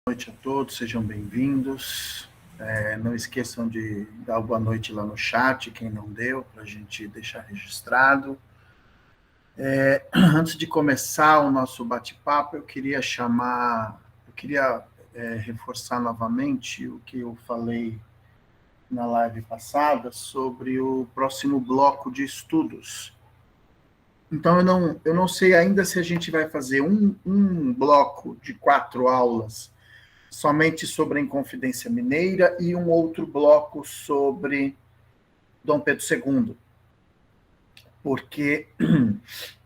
Noite a todos, sejam bem-vindos. Não esqueçam de dar boa noite lá no chat, quem não deu, para a gente deixar registrado. Antes de começar o nosso bate-papo, eu queria reforçar novamente o que eu falei na live passada sobre o próximo bloco de estudos. Então, eu não sei ainda se a gente vai fazer um bloco de 4 aulas somente sobre a Inconfidência Mineira e um outro bloco sobre Dom Pedro II, porque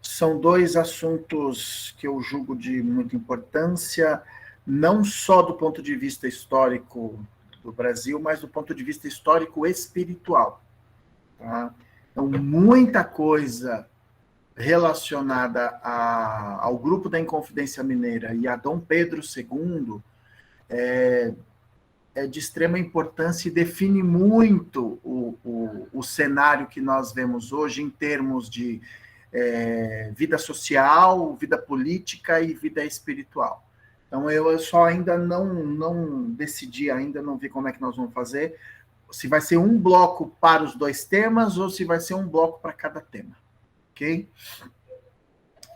são dois assuntos que eu julgo de muita importância, não só do ponto de vista histórico do Brasil, mas do ponto de vista histórico espiritual. Tá? Então, muita coisa relacionada ao grupo da Inconfidência Mineira e a Dom Pedro II é de extrema importância e define muito o cenário que nós vemos hoje em termos de vida social, vida política e vida espiritual. Então, eu só ainda não decidi, ainda não vi como é que nós vamos fazer, se vai ser um bloco para os dois temas ou se vai ser um bloco para cada tema, ok?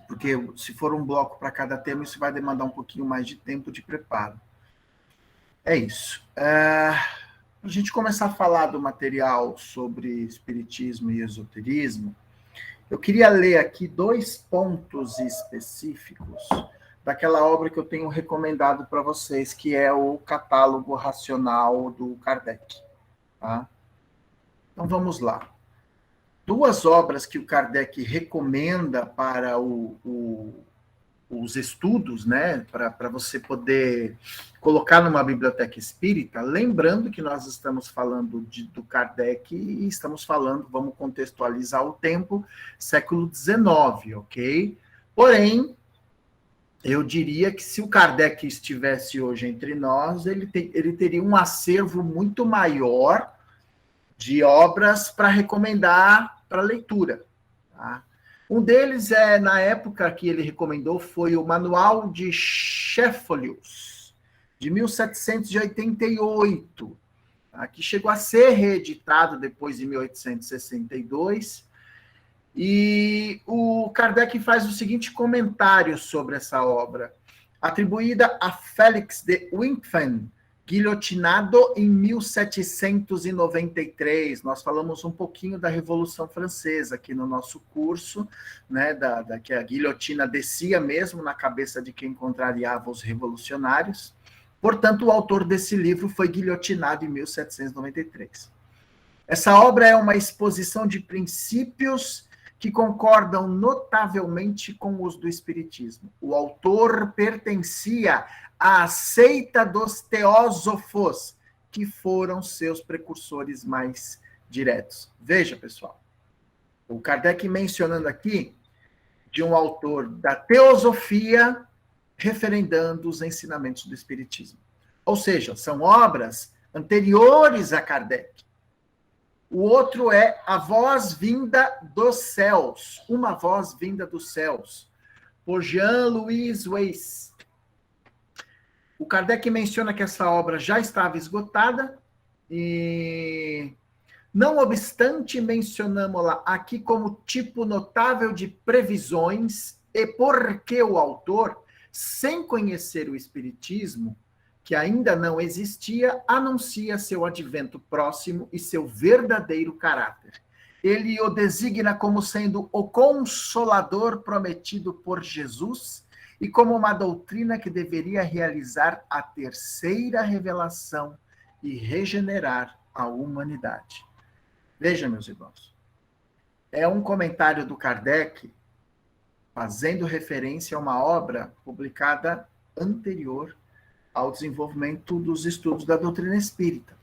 Porque se for um bloco para cada tema, isso vai demandar um pouquinho mais de tempo de preparo. É isso. Para a gente começar a falar do material sobre espiritismo e esoterismo, eu queria ler aqui 2 pontos específicos daquela obra que eu tenho recomendado para vocês, que é o Catálogo Racional do Kardec. Tá? Então, vamos lá. 2 obras que o Kardec recomenda para os estudos, né, para você poder colocar numa biblioteca espírita, lembrando que nós estamos falando do Kardec e estamos falando, vamos contextualizar o tempo, século XIX, ok? Porém, eu diria que se o Kardec estivesse hoje entre nós, ele teria um acervo muito maior de obras para recomendar para leitura, tá? Um deles, na época que ele recomendou, foi o Manual de Céfalius, de 1788, tá? Que chegou a ser reeditado depois de 1862. E o Kardec faz o seguinte comentário sobre essa obra, atribuída a Félix de Wimpffen, guilhotinado em 1793. Nós falamos um pouquinho da Revolução Francesa aqui no nosso curso, né, que a guilhotina descia mesmo na cabeça de quem contrariava os revolucionários. Portanto, o autor desse livro foi guilhotinado em 1793. Essa obra é uma exposição de princípios que concordam notavelmente com os do Espiritismo. O autor pertencia à seita dos teósofos, que foram seus precursores mais diretos. Veja, pessoal, o Kardec mencionando aqui de um autor da teosofia referendando os ensinamentos do Espiritismo. Ou seja, são obras anteriores a Kardec. O outro é A Voz Vinda dos Céus, Uma Voz Vinda dos Céus, por Jean-Louis Weiss. O Kardec menciona que essa obra já estava esgotada e, não obstante, mencionamos-la aqui como tipo notável de previsões e porque o autor, sem conhecer o Espiritismo, que ainda não existia, anuncia seu advento próximo e seu verdadeiro caráter. Ele o designa como sendo o Consolador prometido por Jesus e como uma doutrina que deveria realizar a terceira revelação e regenerar a humanidade. Veja, meus irmãos, é um comentário do Kardec fazendo referência a uma obra publicada anterior ao desenvolvimento dos estudos da doutrina espírita.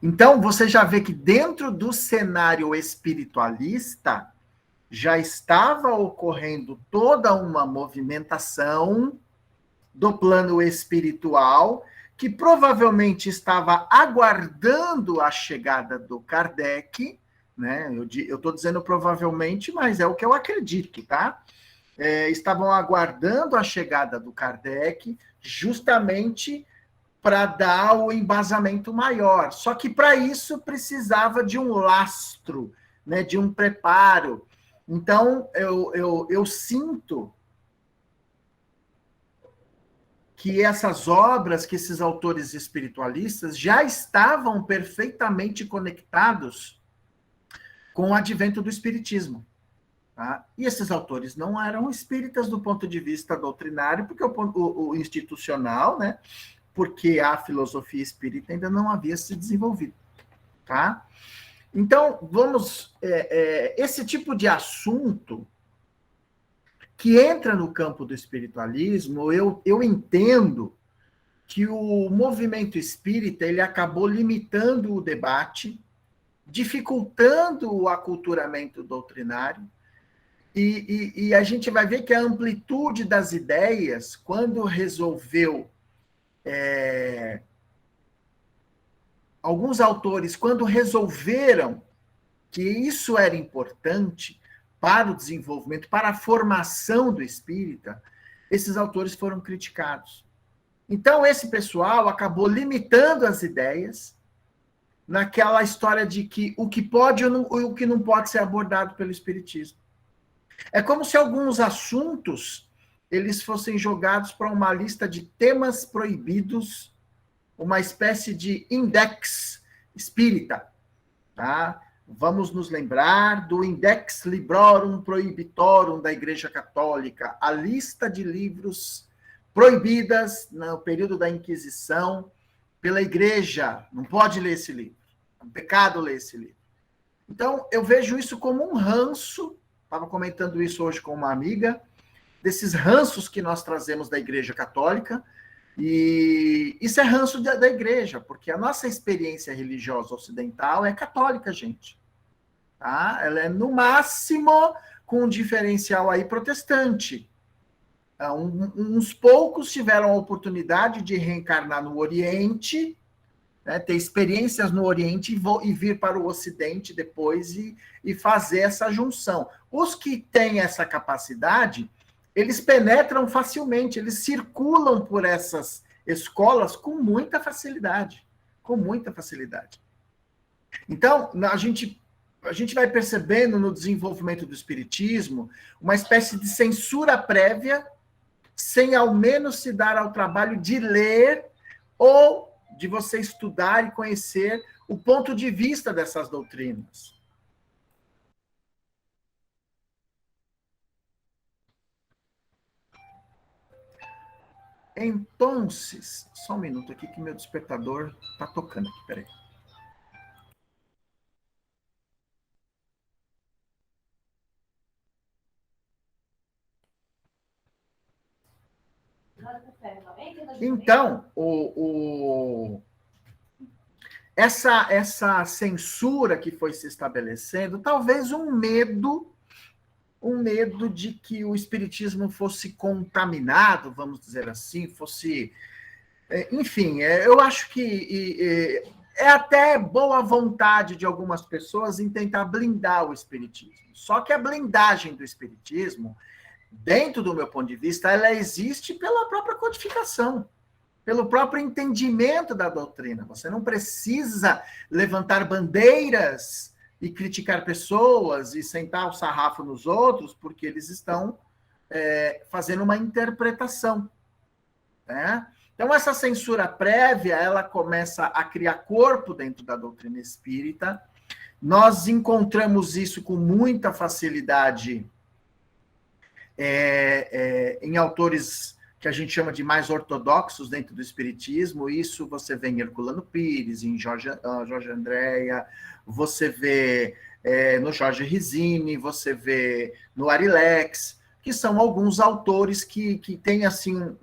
Então, você já vê que dentro do cenário espiritualista já estava ocorrendo toda uma movimentação do plano espiritual que provavelmente estava aguardando a chegada do Kardec, né? Eu estou dizendo provavelmente, mas é o que eu acredito, tá? Estavam aguardando a chegada do Kardec justamente para dar o embasamento maior. Só que para isso precisava de um lastro, né, de um preparo. Então, eu sinto que essas obras, que esses autores espiritualistas já estavam perfeitamente conectados com o advento do espiritismo. Tá? E esses autores não eram espíritas do ponto de vista doutrinário, porque o institucional, né? Porque a filosofia espírita ainda não havia se desenvolvido. Tá? Então, vamos... esse tipo de assunto que entra no campo do espiritualismo, eu entendo que o movimento espírita ele acabou limitando o debate, dificultando o aculturamento doutrinário, e a gente vai ver que a amplitude das ideias, quando resolveu... alguns autores, quando resolveram que isso era importante para o desenvolvimento, para a formação do espírita, esses autores foram criticados. Então, esse pessoal acabou limitando as ideias naquela história de que o que pode e o que não pode ser abordado pelo espiritismo. É como se alguns assuntos eles fossem jogados para uma lista de temas proibidos, uma espécie de index espírita, tá? Vamos nos lembrar do Index Librorum Prohibitorum da Igreja Católica, a lista de livros proibidas no período da Inquisição pela Igreja. Não pode ler esse livro. É um pecado ler esse livro. Então, eu vejo isso como um ranço, estava comentando isso hoje com uma amiga, desses ranços que nós trazemos da Igreja Católica, e isso é ranço da igreja, porque a nossa experiência religiosa ocidental é católica, gente. Tá? Ela é, no máximo, com um diferencial aí protestante. Uns poucos tiveram a oportunidade de reencarnar no Oriente, né, ter experiências no Oriente e vir para o Ocidente depois e fazer essa junção. Os que têm essa capacidade... eles penetram facilmente, eles circulam por essas escolas com muita facilidade. Com muita facilidade. Então, a gente vai percebendo no desenvolvimento do espiritismo uma espécie de censura prévia, sem ao menos se dar ao trabalho de ler ou de você estudar e conhecer o ponto de vista dessas doutrinas. Então, só um minuto aqui que meu despertador está tocando aqui, peraí. Então, essa censura que foi se estabelecendo, talvez um medo de que o espiritismo fosse contaminado, vamos dizer assim, fosse... Enfim, eu acho que é até boa vontade de algumas pessoas em tentar blindar o espiritismo. Só que a blindagem do espiritismo, dentro do meu ponto de vista, ela existe pela própria codificação, pelo próprio entendimento da doutrina. Você não precisa levantar bandeiras e criticar pessoas e sentar o sarrafo nos outros, porque eles estão fazendo uma interpretação. Né? Então, essa censura prévia, ela começa a criar corpo dentro da doutrina espírita. Nós encontramos isso com muita facilidade em autores que a gente chama de mais ortodoxos dentro do espiritismo. Isso você vê em Herculano Pires, em Jorge Andréa, você vê no Jorge Rizzini, você vê no Arilex, que são alguns autores que têm assim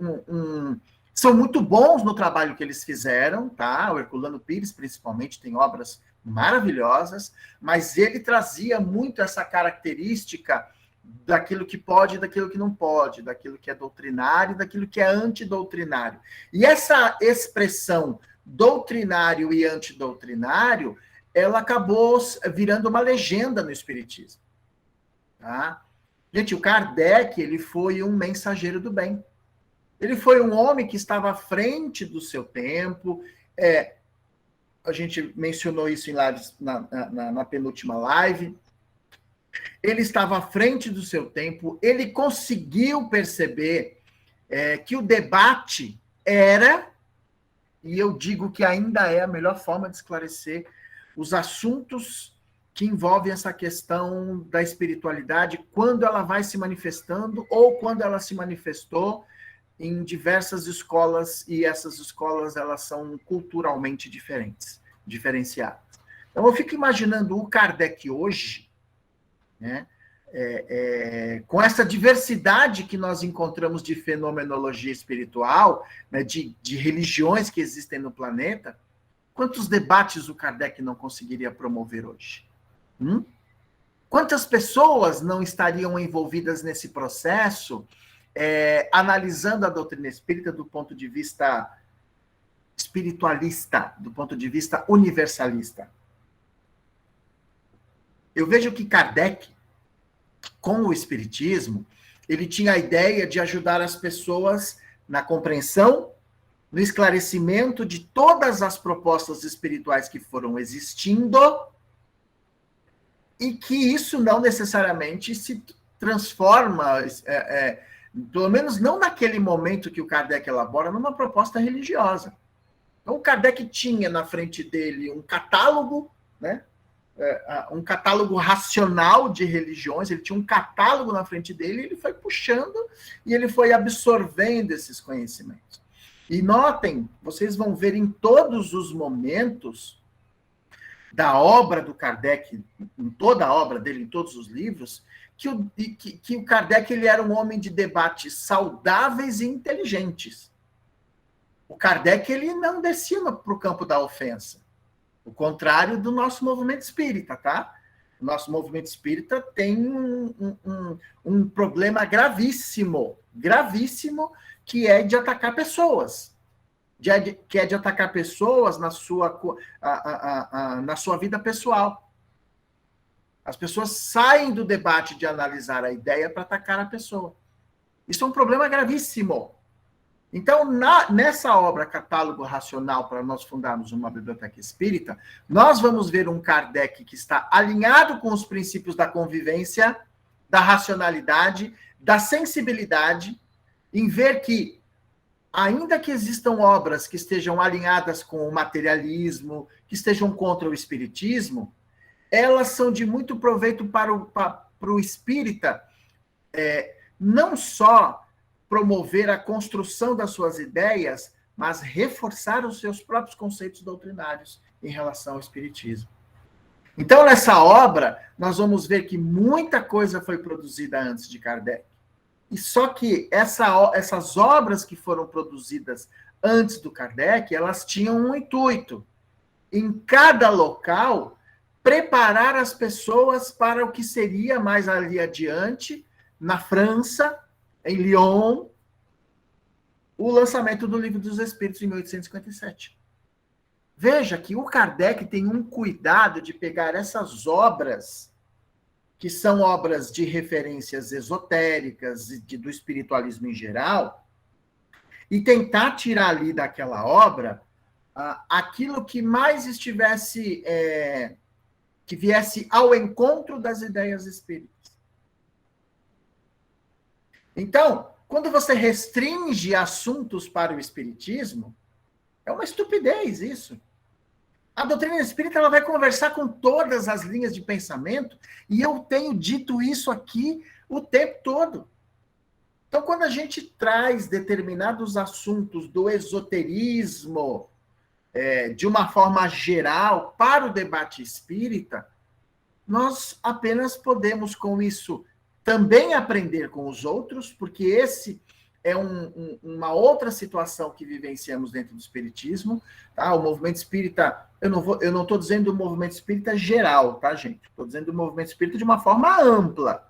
são muito bons no trabalho que eles fizeram, tá? O Herculano Pires, principalmente, tem obras maravilhosas, mas ele trazia muito essa característica daquilo que pode e daquilo que não pode, daquilo que é doutrinário e daquilo que é antidoutrinário. E essa expressão doutrinário e antidoutrinário, ela acabou virando uma legenda no espiritismo. Tá? Gente, o Kardec, ele foi um mensageiro do bem. Ele foi um homem que estava à frente do seu tempo. A gente mencionou isso em lives, na penúltima live. Ele estava à frente do seu tempo. Ele conseguiu perceber que o debate era, e eu digo que ainda é a melhor forma de esclarecer os assuntos que envolvem essa questão da espiritualidade, quando ela vai se manifestando ou quando ela se manifestou em diversas escolas, e essas escolas elas são culturalmente diferenciadas. Então eu fico imaginando o Kardec hoje, né, com essa diversidade que nós encontramos de fenomenologia espiritual, né, de religiões que existem no planeta, quantos debates o Kardec não conseguiria promover hoje? Quantas pessoas não estariam envolvidas nesse processo, analisando a doutrina espírita do ponto de vista espiritualista, do ponto de vista universalista? Eu vejo que Kardec, com o espiritismo, ele tinha a ideia de ajudar as pessoas na compreensão, no esclarecimento de todas as propostas espirituais que foram existindo, e que isso não necessariamente se transforma, pelo menos não naquele momento que o Kardec elabora, numa proposta religiosa. Então, o Kardec tinha na frente dele um catálogo, né? Um catálogo racional de religiões, ele tinha um catálogo na frente dele, ele foi puxando e ele foi absorvendo esses conhecimentos. E notem, vocês vão ver em todos os momentos da obra do Kardec, em toda a obra dele, em todos os livros, que o Kardec ele era um homem de debates saudáveis e inteligentes. O Kardec ele não descia para o campo da ofensa. O contrário do nosso movimento espírita, tá? O nosso movimento espírita tem um problema gravíssimo, que é de atacar pessoas. Que é de atacar pessoas na sua vida pessoal. As pessoas saem do debate de analisar a ideia para atacar a pessoa. Isso é um problema gravíssimo. Então, nessa obra Catálogo Racional, para nós fundarmos uma biblioteca espírita, nós vamos ver um Kardec que está alinhado com os princípios da convivência, da racionalidade, da sensibilidade, em ver que, ainda que existam obras que estejam alinhadas com o materialismo, que estejam contra o espiritismo, elas são de muito proveito para o espírita, não só promover a construção das suas ideias, mas reforçar os seus próprios conceitos doutrinários em relação ao espiritismo. Então, nessa obra, nós vamos ver que muita coisa foi produzida antes de Kardec. E só que essas obras que foram produzidas antes do Kardec, elas tinham um intuito. Em cada local, preparar as pessoas para o que seria mais ali adiante, na França, em Lyon, o lançamento do Livro dos Espíritos em 1857. Veja que o Kardec tem um cuidado de pegar essas obras, que são obras de referências esotéricas e do espiritualismo em geral, e tentar tirar ali daquela obra aquilo que mais estivesse, que viesse ao encontro das ideias espíritas. Então, quando você restringe assuntos para o espiritismo, é uma estupidez isso. A doutrina espírita ela vai conversar com todas as linhas de pensamento, e eu tenho dito isso aqui o tempo todo. Então, quando a gente traz determinados assuntos do esoterismo, de uma forma geral, para o debate espírita, nós apenas podemos, com isso, também aprender com os outros, porque esse é uma outra situação que vivenciamos dentro do espiritismo, tá? O movimento espírita, eu não estou dizendo o movimento espírita geral, tá, gente? Estou dizendo o movimento espírita de uma forma ampla,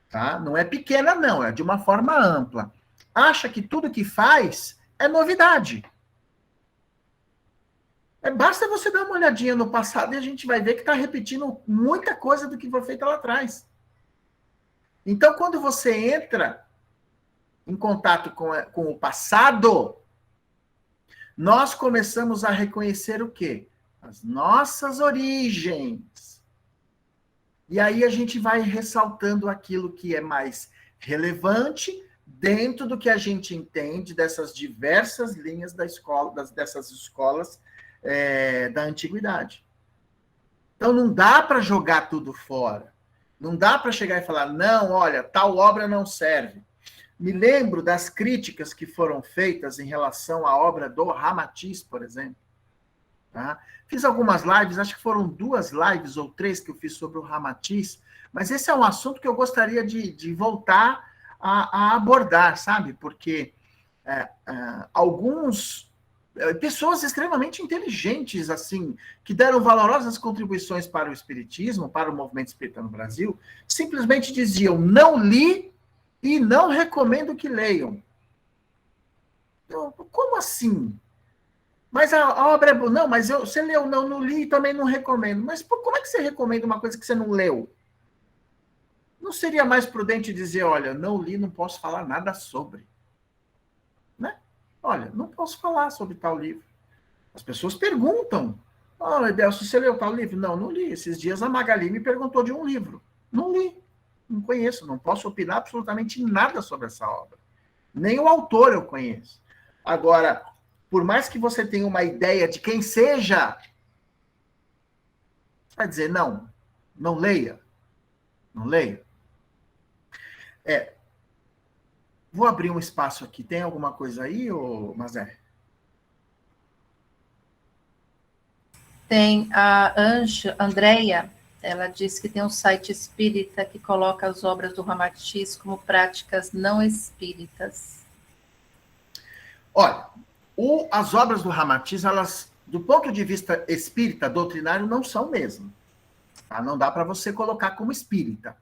tá? Não é pequena, não, é de uma forma ampla. Acha que tudo que faz é novidade. Basta você dar uma olhadinha no passado e a gente vai ver que está repetindo muita coisa do que foi feito lá atrás. Então, quando você entra em contato com o passado, nós começamos a reconhecer o quê? As nossas origens. E aí a gente vai ressaltando aquilo que é mais relevante dentro do que a gente entende dessas diversas linhas da escola, dessas escolas da antiguidade. Então não dá para jogar tudo fora. Não dá para chegar e falar, não, olha, tal obra não serve. Me lembro das críticas que foram feitas em relação à obra do Ramatiz, por exemplo. Tá? Fiz algumas lives, acho que foram 2 lives ou 3 que eu fiz sobre o Ramatiz, mas esse é um assunto que eu gostaria de voltar a abordar, sabe? Porque pessoas extremamente inteligentes, assim, que deram valorosas contribuições para o espiritismo, para o movimento espírita no Brasil, simplesmente diziam, não li e não recomendo que leiam. Então, como assim? Mas a obra é boa. Não, mas você leu, não li e também não recomendo. Mas como é que você recomenda uma coisa que você não leu? Não seria mais prudente dizer, olha, não li, não posso falar nada sobre. Né? Olha, não posso falar sobre tal livro. As pessoas perguntam. Oh, Edelcio, você leu tal livro? Não, não li. Esses dias a Magali me perguntou de um livro. Não li. Não conheço. Não posso opinar absolutamente nada sobre essa obra. Nem o autor eu conheço. Agora, por mais que você tenha uma ideia de quem seja, você vai dizer, não, não leia. Não leia. Vou abrir um espaço aqui. Tem alguma coisa aí, Mazé? Tem a Andréia, ela disse que tem um site espírita que coloca as obras do Ramatiz como práticas não espíritas. Olha, as obras do Ramatiz, elas, do ponto de vista espírita, doutrinário, não são mesmo. Tá? Não dá para você colocar como espírita.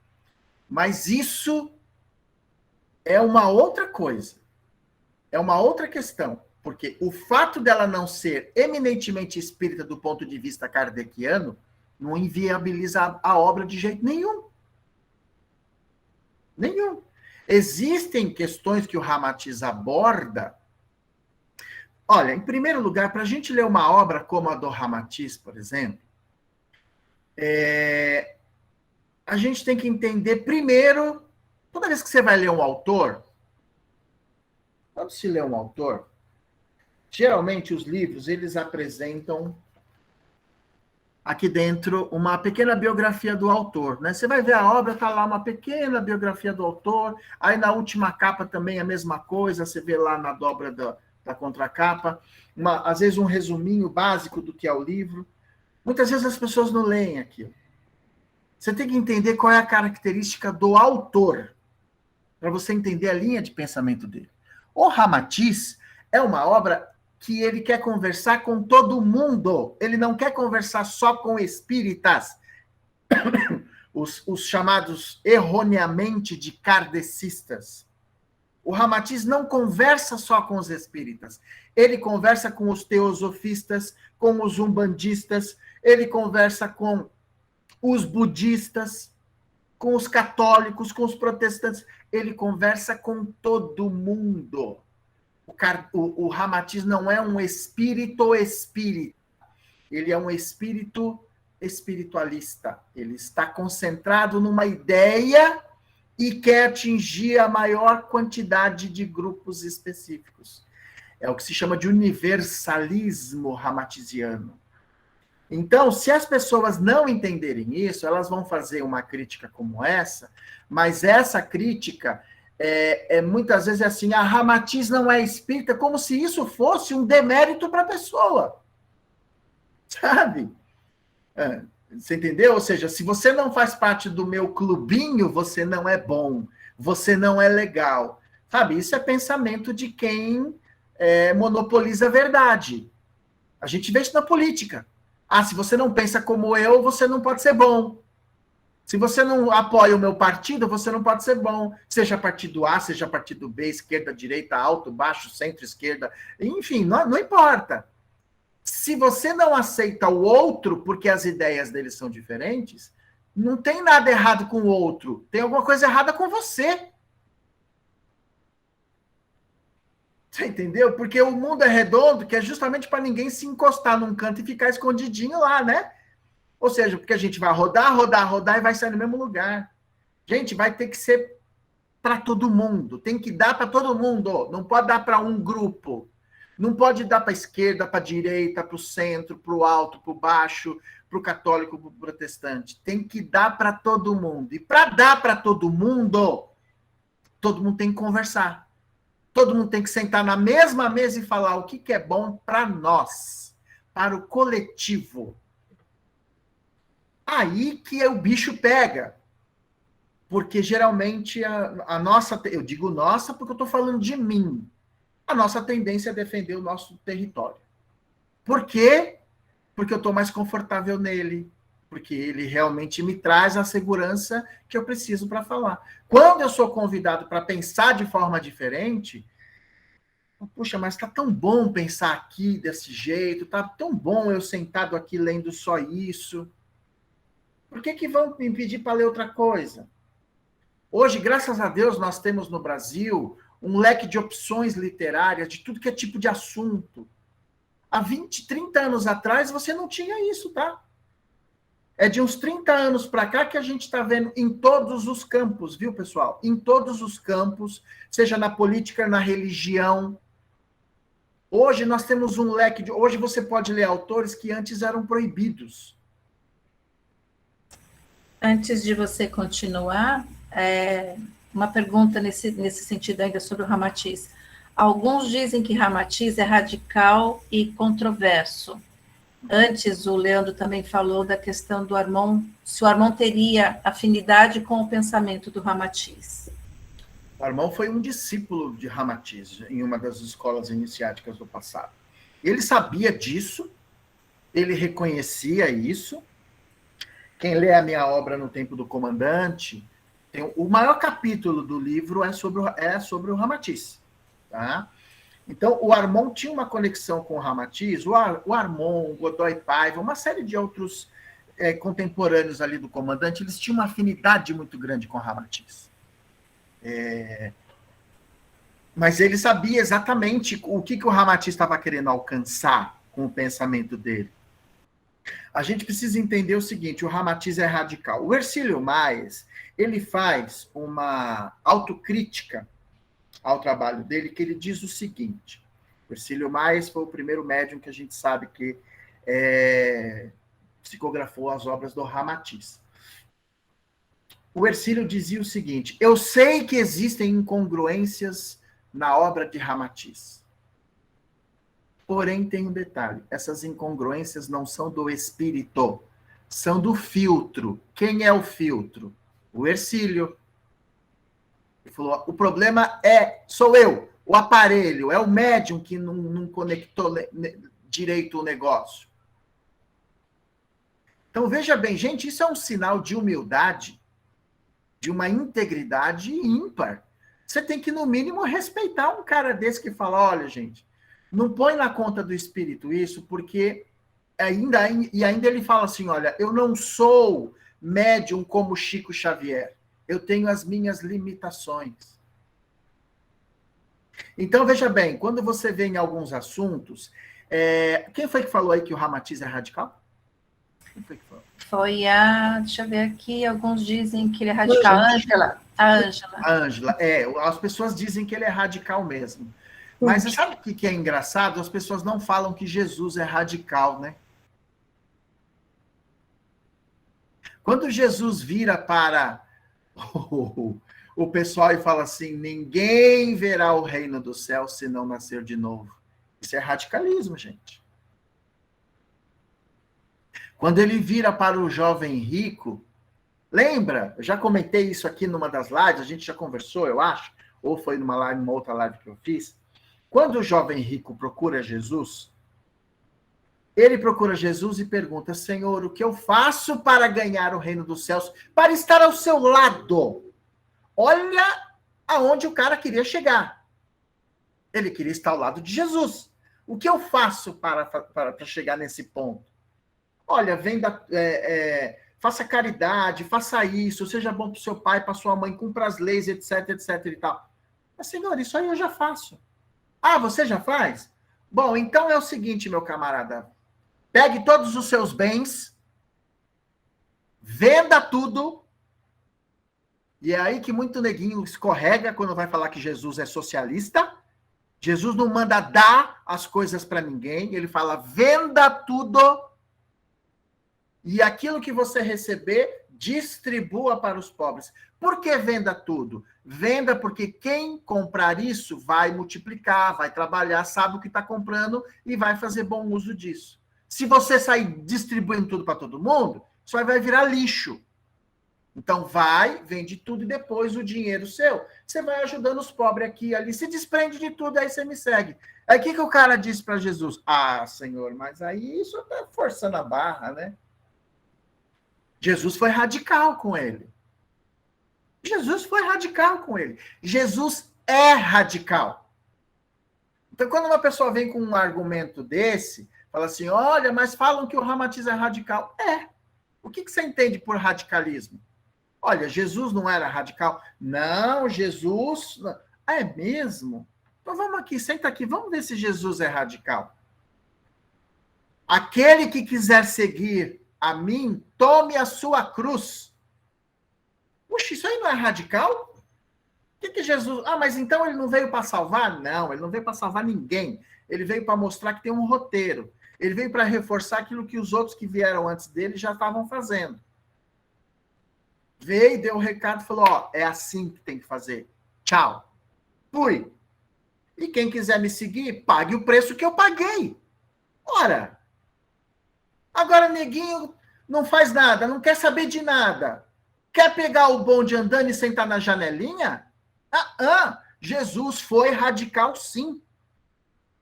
Mas isso é uma outra coisa. É uma outra questão. Porque o fato dela não ser eminentemente espírita do ponto de vista kardeciano não inviabiliza a obra de jeito nenhum. Nenhum. Existem questões que o Ramatiz aborda. Olha, em primeiro lugar, para a gente ler uma obra como a do Ramatiz, por exemplo, a gente tem que entender primeiro, toda vez que você vai ler um autor, quando se lê um autor, geralmente os livros, eles apresentam aqui dentro uma pequena biografia do autor, né? Você vai ver a obra, tá lá uma pequena biografia do autor, aí na última capa também a mesma coisa, você vê lá na dobra da contracapa, às vezes um resuminho básico do que é o livro. Muitas vezes as pessoas não leem aquilo. Você tem que entender qual é a característica do autor, para você entender a linha de pensamento dele. O Ramatiz é uma obra que ele quer conversar com todo mundo. Ele não quer conversar só com espíritas, os chamados erroneamente de kardecistas. O Ramatiz não conversa só com os espíritas. Ele conversa com os teosofistas, com os umbandistas, ele conversa com os budistas, com os católicos, com os protestantes. Ele conversa com todo mundo. O Ramatiz não é um espírito espírita. Ele é um espírito espiritualista. Ele está concentrado numa ideia e quer atingir a maior quantidade de grupos específicos. É o que se chama de universalismo ramatiziano. Então, se as pessoas não entenderem isso, elas vão fazer uma crítica como essa, mas essa crítica muitas vezes é assim, a Ramatiz não é espírita, como se isso fosse um demérito para a pessoa. Sabe? Você entendeu? Ou seja, se você não faz parte do meu clubinho, você não é bom, você não é legal. Sabe? Isso é pensamento de quem monopoliza a verdade. A gente vê isso na política. Se você não pensa como eu, você não pode ser bom. Se você não apoia o meu partido, você não pode ser bom. Seja partido A, seja partido B, esquerda, direita, alto, baixo, centro, esquerda. Enfim, não importa. Se você não aceita o outro, porque as ideias dele são diferentes, não tem nada errado com o outro. Tem alguma coisa errada com você. Você entendeu? Porque o mundo é redondo, que é justamente para ninguém se encostar num canto e ficar escondidinho lá, né? Ou seja, porque a gente vai rodar, rodar, rodar e vai sair no mesmo lugar. Gente, vai ter que ser para todo mundo. Tem que dar para todo mundo. Não pode dar para um grupo. Não pode dar para a esquerda, para a direita, para o centro, para o alto, para o baixo, para o católico, para o protestante. Tem que dar para todo mundo. E para dar para todo mundo tem que conversar. Todo mundo tem que sentar na mesma mesa e falar o que é bom para nós, para o coletivo. Aí que o bicho pega. Porque geralmente a nossa, eu digo nossa porque eu estou falando de mim, a nossa tendência é defender o nosso território. Por quê? Porque eu estou mais confortável nele, porque ele realmente me traz a segurança que eu preciso para falar. Quando eu sou convidado para pensar de forma diferente, puxa, mas está tão bom pensar aqui desse jeito, está tão bom eu sentado aqui lendo só isso. Por que vão me pedir para ler outra coisa? Hoje, graças a Deus, nós temos no Brasil um leque de opções literárias de tudo que é tipo de assunto. Há 20, 30 anos atrás, você não tinha isso, tá? É de uns 30 anos para cá que a gente está vendo em todos os campos, viu, pessoal? Em todos os campos, seja na política, na religião. Hoje nós temos um leque de... Hoje você pode ler autores que antes eram proibidos. Antes de você continuar, uma pergunta nesse sentido ainda sobre o Ramatiz. Alguns dizem que Ramatiz é radical e controverso. Antes, o Leandro também falou da questão do Armon, se o Armon teria afinidade com o pensamento do Ramatiz. O Armon foi um discípulo de Ramatiz em uma das escolas iniciáticas do passado. Ele sabia disso, ele reconhecia isso. Quem lê a minha obra no Tempo do Comandante, o maior capítulo do livro é sobre o Ramatiz. Tá? Então, o Armon tinha uma conexão com o Ramatiz, o Armon, o Godoy Paiva, uma série de outros contemporâneos ali do comandante, eles tinham uma afinidade muito grande com o Ramatiz. Mas ele sabia exatamente o que o Ramatiz estava querendo alcançar com o pensamento dele. A gente precisa entender o seguinte, o Ramatiz é radical. O Hercílio Maes, ele faz uma autocrítica ao trabalho dele, que ele diz o seguinte, o Hercílio Maes foi o primeiro médium que a gente sabe que psicografou as obras do Ramatiz. O Hercílio dizia o seguinte, eu sei que existem incongruências na obra de Ramatiz. Porém, tem um detalhe, essas incongruências não são do espírito, são do filtro. Quem é o filtro? O Hercílio. Ele falou, o problema sou eu, o aparelho, é o médium que não conectou direito o negócio. Então, veja bem, gente, isso é um sinal de humildade, de uma integridade ímpar. Você tem que, no mínimo, respeitar um cara desse que fala, olha, gente, não põe na conta do espírito isso, porque ainda ele fala assim, olha, eu não sou médium como Chico Xavier. Eu tenho as minhas limitações. Então, veja bem, quando você vê em alguns assuntos... quem foi que falou aí que o Ramatiz é radical? Quem foi que falou? Deixa eu ver aqui, alguns dizem que ele é radical. A Ângela. As pessoas dizem que ele é radical mesmo. Mas sabe o que é engraçado? As pessoas não falam que Jesus é radical, né? Quando Jesus vira para o pessoal e fala assim, ninguém verá o reino do céu se não nascer de novo. Isso é radicalismo, gente. Quando ele vira para o jovem rico, lembra? Eu já comentei isso aqui numa das lives, a gente já conversou, eu acho, ou foi numa outra live que eu fiz. Quando o jovem rico procura Jesus, ele procura Jesus e pergunta, Senhor, o que eu faço para ganhar o reino dos céus, para estar ao seu lado? Olha aonde o cara queria chegar. Ele queria estar ao lado de Jesus. O que eu faço para chegar nesse ponto? Olha, faça caridade, faça isso, seja bom para o seu pai, para sua mãe, cumpra as leis, etc, etc e tal. Mas, Senhor, isso aí eu já faço. Ah, você já faz? Bom, então é o seguinte, meu camarada. Pegue todos os seus bens, venda tudo. E é aí que muito neguinho escorrega quando vai falar que Jesus é socialista. Jesus não manda dar as coisas para ninguém. Ele fala, venda tudo. E aquilo que você receber, distribua para os pobres. Por que venda tudo? Venda porque quem comprar isso vai multiplicar, vai trabalhar, sabe o que está comprando e vai fazer bom uso disso. Se você sair distribuindo tudo para todo mundo, isso aí vai virar lixo. Então vai, vende tudo e depois o dinheiro seu, você vai ajudando os pobres aqui e ali, se desprende de tudo, aí você me segue. Aí o que o cara disse para Jesus? Ah, Senhor, mas aí isso está forçando a barra, né? Jesus foi radical com ele. Jesus foi radical com ele. Jesus é radical. Então, quando uma pessoa vem com um argumento desse, fala assim, olha, mas falam que o Ramatiz é radical. É. O que você entende por radicalismo? Olha, Jesus não era radical. Não, Jesus... Ah, é mesmo? Então vamos aqui, senta aqui, vamos ver se Jesus é radical. Aquele que quiser seguir a mim, tome a sua cruz. Puxa, isso aí não é radical? O que Jesus... Ah, mas então ele não veio para salvar? Não, ele não veio para salvar ninguém. Ele veio para mostrar que tem um roteiro. Ele veio para reforçar aquilo que os outros que vieram antes dele já estavam fazendo. Veio, deu o recado e falou, ó, é assim que tem que fazer. Tchau. Fui. E quem quiser me seguir, pague o preço que eu paguei. Ora. Agora, neguinho não faz nada, não quer saber de nada. Quer pegar o bonde andando e sentar na janelinha? Jesus foi radical, sim.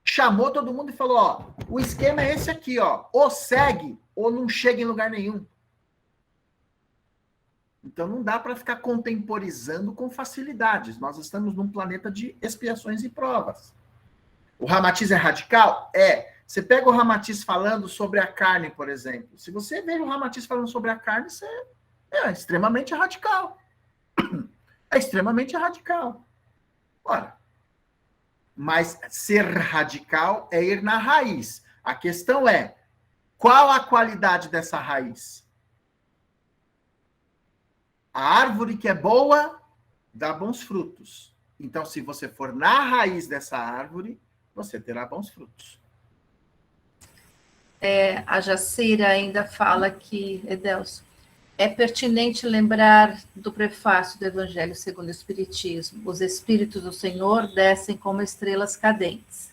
Chamou todo mundo e falou, ó, o esquema é esse aqui, ó. Ou segue, ou não chega em lugar nenhum. Então não dá para ficar contemporizando com facilidades. Nós estamos num planeta de expiações e provas. O Ramatiz é radical? É. Você pega o Ramatiz falando sobre a carne, por exemplo. Se você vê o Ramatiz falando sobre a carne, você é extremamente radical. É extremamente radical. Ora, mas ser radical é ir na raiz. A questão é, qual a qualidade dessa raiz? A árvore que é boa, dá bons frutos. Então, se você for na raiz dessa árvore, você terá bons frutos. A Jacira ainda fala que, Edelso, é pertinente lembrar do prefácio do Evangelho segundo o Espiritismo. Os Espíritos do Senhor descem como estrelas cadentes.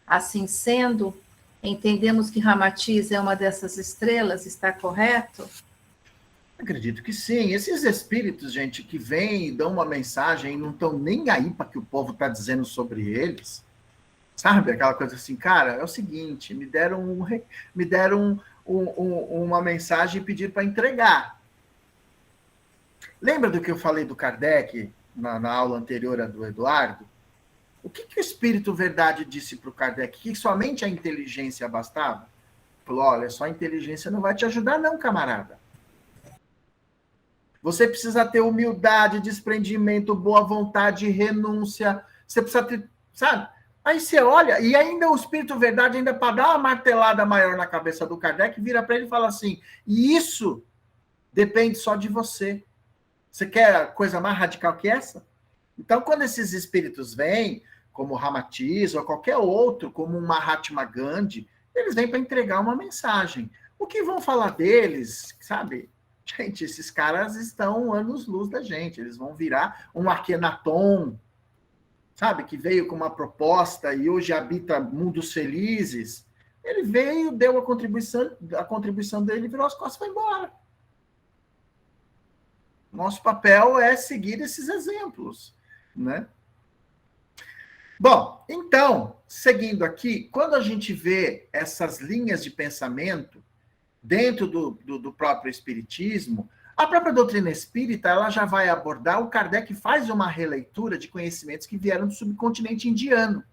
Assim sendo, entendemos que Ramatiz é uma dessas estrelas, está correto? Acredito que sim. Esses espíritos, gente, que vêm e dão uma mensagem e não estão nem aí para que o povo está dizendo sobre eles, sabe? Aquela coisa assim, cara, é o seguinte, me deram uma mensagem e pediram para entregar. Lembra do que eu falei do Kardec na aula anterior do Eduardo? O que o Espírito Verdade disse para o Kardec? Que somente a inteligência bastava? Falou, olha, só a inteligência não vai te ajudar não, camarada. Você precisa ter humildade, desprendimento, boa vontade, renúncia. Você precisa ter, sabe? Aí você olha, e ainda o Espírito Verdade, ainda para dar uma martelada maior na cabeça do Kardec, vira para ele e fala assim, e isso depende só de você. Você quer coisa mais radical que essa? Então, quando esses espíritos vêm, como o Ramatiz ou qualquer outro, como um Mahatma Gandhi, eles vêm para entregar uma mensagem. O que vão falar deles, sabe? Gente, esses caras estão anos-luz da gente. Eles vão virar um Akhenaton, sabe? Que veio com uma proposta e hoje habita mundos felizes. Ele veio, deu a contribuição dele, virou as costas e foi embora. Nosso papel é seguir esses exemplos, né? Bom, então, seguindo aqui, quando a gente vê essas linhas de pensamento dentro do próprio espiritismo, a própria doutrina espírita, ela já vai abordar, o Kardec faz uma releitura de conhecimentos que vieram do subcontinente indiano,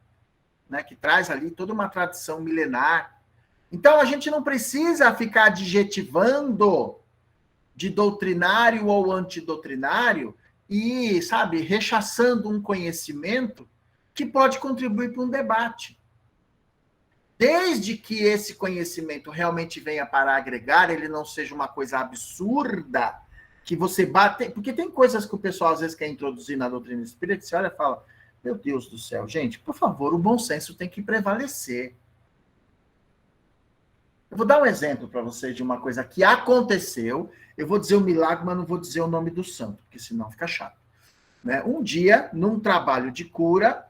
né, que traz ali toda uma tradição milenar. Então, a gente não precisa ficar adjetivando de doutrinário ou antidoutrinário e, sabe, rechaçando um conhecimento que pode contribuir para um debate. Desde que esse conhecimento realmente venha para agregar, ele não seja uma coisa absurda, que você bate... Porque tem coisas que o pessoal às vezes quer introduzir na doutrina espírita, que você olha e fala, meu Deus do céu, gente, por favor, o bom senso tem que prevalecer. Eu vou dar um exemplo para vocês de uma coisa que aconteceu. Eu vou dizer o milagre, mas não vou dizer o nome do santo, porque senão fica chato. Né? Um dia, num trabalho de cura,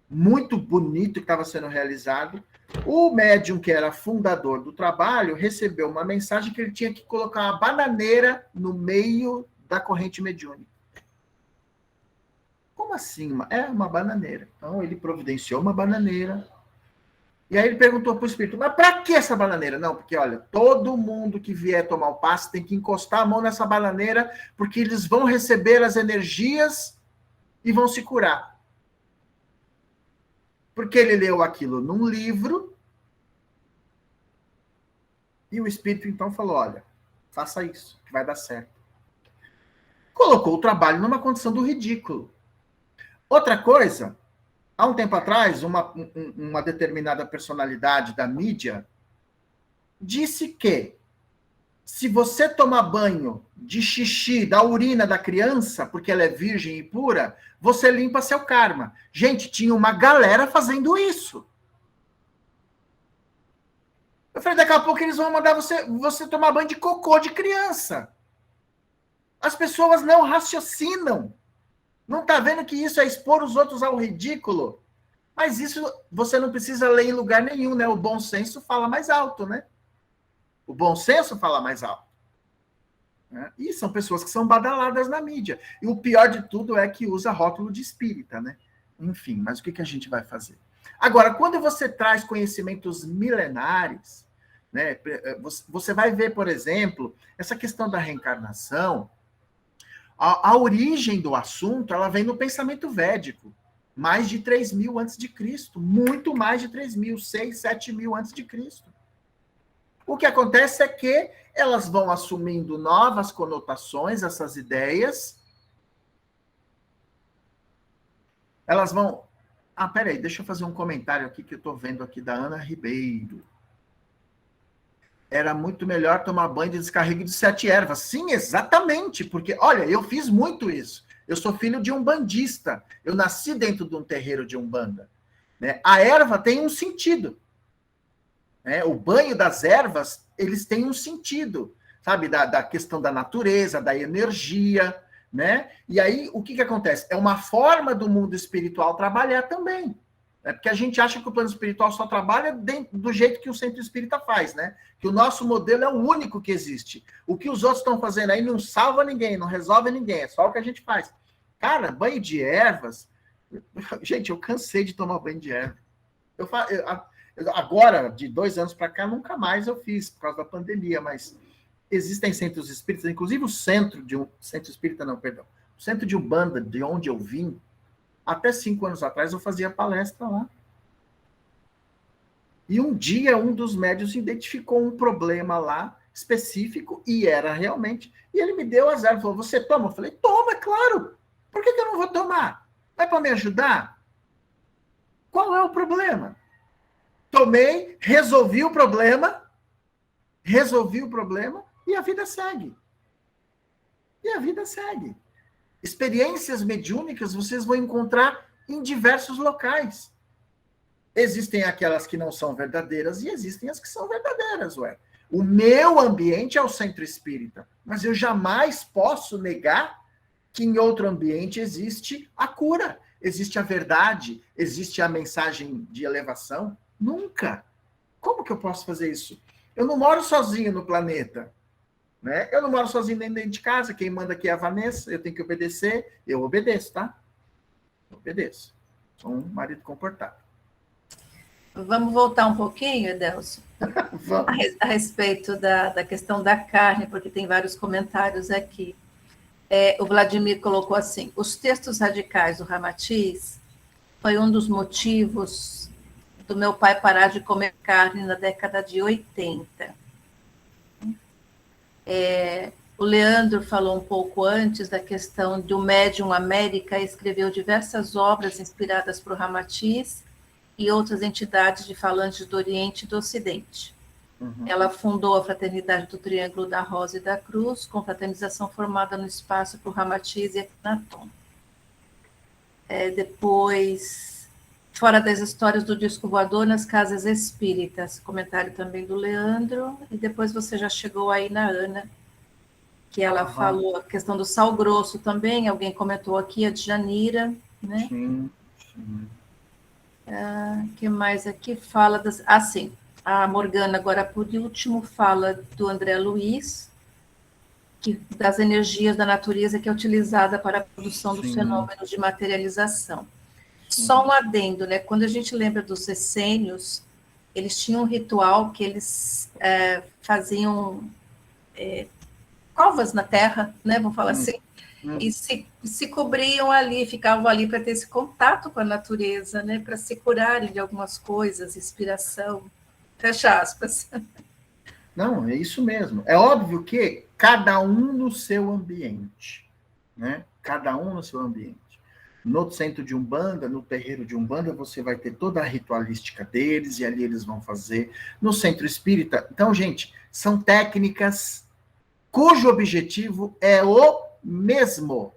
muito bonito que estava sendo realizado, o médium, que era fundador do trabalho, recebeu uma mensagem que ele tinha que colocar uma bananeira no meio da corrente mediúnica. Como assim? Uma bananeira. Então, ele providenciou uma bananeira. E aí ele perguntou para o espírito, mas para que essa bananeira? Não, porque, olha, todo mundo que vier tomar o passe tem que encostar a mão nessa bananeira, porque eles vão receber as energias e vão se curar. Porque ele leu aquilo num livro, e o espírito então falou, olha, faça isso, que vai dar certo. Colocou o trabalho numa condição do ridículo. Outra coisa, há um tempo atrás, uma determinada personalidade da mídia disse que se você tomar banho de xixi da urina da criança, porque ela é virgem e pura, você limpa seu karma. Gente, tinha uma galera fazendo isso. Eu falei, daqui a pouco eles vão mandar você tomar banho de cocô de criança. As pessoas não raciocinam. Não está vendo que isso é expor os outros ao ridículo? Mas isso você não precisa ler em lugar nenhum, né? O bom senso fala mais alto, né? O bom senso fala mais alto. Né? E são pessoas que são badaladas na mídia. E o pior de tudo é que usa rótulo de espírita, né? Enfim, mas o que a gente vai fazer? Agora, quando você traz conhecimentos milenares, né? Você vai ver, por exemplo, essa questão da reencarnação, a origem do assunto, ela vem no pensamento védico. Mais de 3.000 antes de Cristo. Muito mais de 3.000, 6, 7.000 antes de Cristo. O que acontece é que elas vão assumindo novas conotações, essas ideias. Elas vão... peraí, deixa eu fazer um comentário aqui que eu estou vendo aqui da Ana Ribeiro. Era muito melhor tomar banho de descarrego de 7 ervas. Sim, exatamente, porque, olha, eu fiz muito isso. Eu sou filho de umbandista. Eu nasci dentro de um terreiro de umbanda. Né? A erva tem um sentido. Né? O banho das ervas, eles têm um sentido. Sabe? Da questão da natureza, da energia. Né? E aí, o que acontece? É uma forma do mundo espiritual trabalhar também. É porque a gente acha que o plano espiritual só trabalha do jeito que o centro espírita faz, né? Que o nosso modelo é o único que existe. O que os outros estão fazendo aí não salva ninguém, não resolve ninguém, é só o que a gente faz. Cara, banho de ervas... Gente, eu cansei de tomar banho de erva. Agora, de 2 anos para cá, nunca mais eu fiz, por causa da pandemia, mas existem centros espíritas, inclusive o centro espírita, não, perdão. O centro de Umbanda, de onde eu vim, até 5 anos atrás eu fazia palestra lá. E um dia um dos médios identificou um problema lá, específico, e era realmente... E ele me deu as ervas, falou, você toma? Eu falei, toma, claro. Por que eu não vou tomar? Não é para me ajudar? Qual é o problema? Tomei, resolvi o problema, e a vida segue. Experiências mediúnicas vocês vão encontrar em diversos locais. Existem aquelas que não são verdadeiras e existem as que são verdadeiras, ué. O meu ambiente é o centro espírita, mas eu jamais posso negar que em outro ambiente existe a cura, existe a verdade, existe a mensagem de elevação. Nunca. Como que eu posso fazer isso? Eu não moro sozinho no planeta. Né? Eu não moro sozinho dentro de casa, quem manda aqui é a Vanessa, eu tenho que obedecer, eu obedeço, tá? Eu obedeço. Sou um marido comportado. Vamos voltar um pouquinho, Edelso, a respeito da questão da carne, porque tem vários comentários aqui. O Vladimir colocou assim, os textos radicais do Ramatiz foi um dos motivos do meu pai parar de comer carne na década de 80. O Leandro falou um pouco antes da questão do médium América, escreveu diversas obras inspiradas por Ramatiz e outras entidades de falantes do Oriente e do Ocidente. Uhum. Ela fundou a Fraternidade do Triângulo da Rosa e da Cruz, confraternização formada no espaço por Ramatiz e Akhenaton. Depois, fora das histórias do disco voador nas casas espíritas, comentário também do Leandro, e depois você já chegou aí na Ana, que ela falou a questão do sal grosso também, alguém comentou aqui, a Djanira, né? Sim, sim. Que mais aqui fala das... sim, a Morgana, agora por último, fala do André Luiz, das energias da natureza que é utilizada para a produção dos fenômenos de materialização. Só um adendo, né? Quando a gente lembra dos essênios, eles tinham um ritual que eles faziam covas na terra, né? Vamos falar assim, e se cobriam ali, ficavam ali para ter esse contato com a natureza, né? Para se curarem de algumas coisas, inspiração. Fecha aspas. Não, é isso mesmo. É óbvio que cada um no seu ambiente, né? Cada um no seu ambiente. No centro de Umbanda, no terreiro de Umbanda, você vai ter toda a ritualística deles, e ali eles vão fazer. No centro espírita, então, gente, são técnicas cujo objetivo é o mesmo.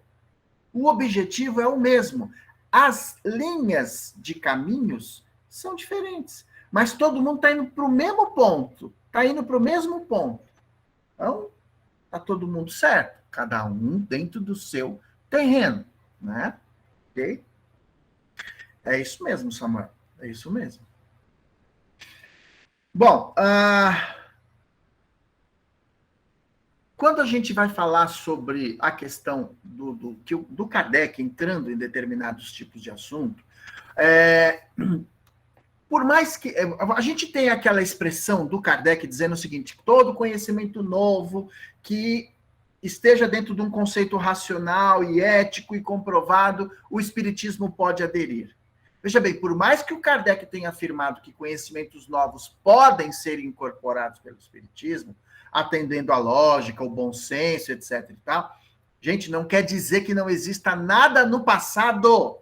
O objetivo é o mesmo. As linhas de caminhos são diferentes, mas todo mundo está indo para o mesmo ponto. Está indo para o mesmo ponto. Então, está todo mundo certo. Cada um dentro do seu terreno, né? Ok? É isso mesmo, Samuel. É isso mesmo. Bom, quando a gente vai falar sobre a questão do Kardec entrando em determinados tipos de assunto, por mais que a gente tenha aquela expressão do Kardec dizendo o seguinte: todo conhecimento novo que esteja dentro de um conceito racional e ético e comprovado, o espiritismo pode aderir. Veja bem, por mais que o Kardec tenha afirmado que conhecimentos novos podem ser incorporados pelo espiritismo, atendendo à lógica, o bom senso, etc. e tal, gente, não quer dizer que não exista nada no passado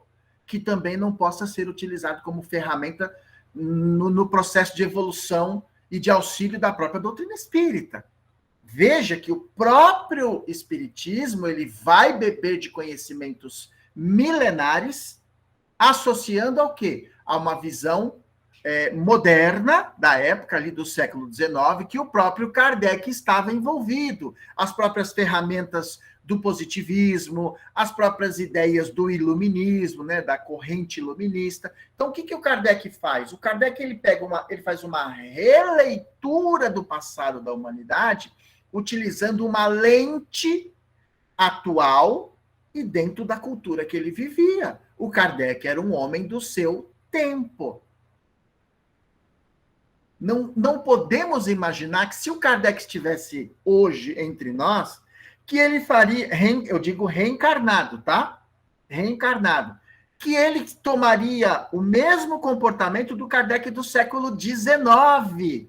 que também não possa ser utilizado como ferramenta no processo de evolução e de auxílio da própria doutrina espírita. Veja que o próprio espiritismo ele vai beber de conhecimentos milenares, associando ao quê? A uma visão moderna da época ali do século XIX, que o próprio Kardec estava envolvido. As próprias ferramentas do positivismo, as próprias ideias do iluminismo, né, da corrente iluminista. Então, o que o Kardec faz? O Kardec ele faz uma releitura do passado da humanidade, utilizando uma lente atual e dentro da cultura que ele vivia. O Kardec era um homem do seu tempo. Não podemos imaginar que se o Kardec estivesse hoje entre nós, que ele faria, eu digo reencarnado, tá? Reencarnado. Que ele tomaria o mesmo comportamento do Kardec do século XIX.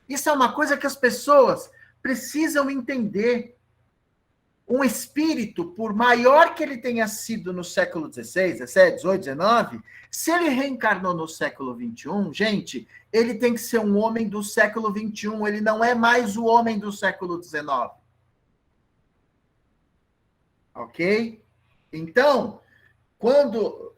Isso é uma coisa que as pessoas precisam entender. Um espírito, por maior que ele tenha sido no século XVI, XVII, XVIII, XIX, se ele reencarnou no século XXI, gente, ele tem que ser um homem do século XXI, ele não é mais o homem do século XIX. Ok? Então, quando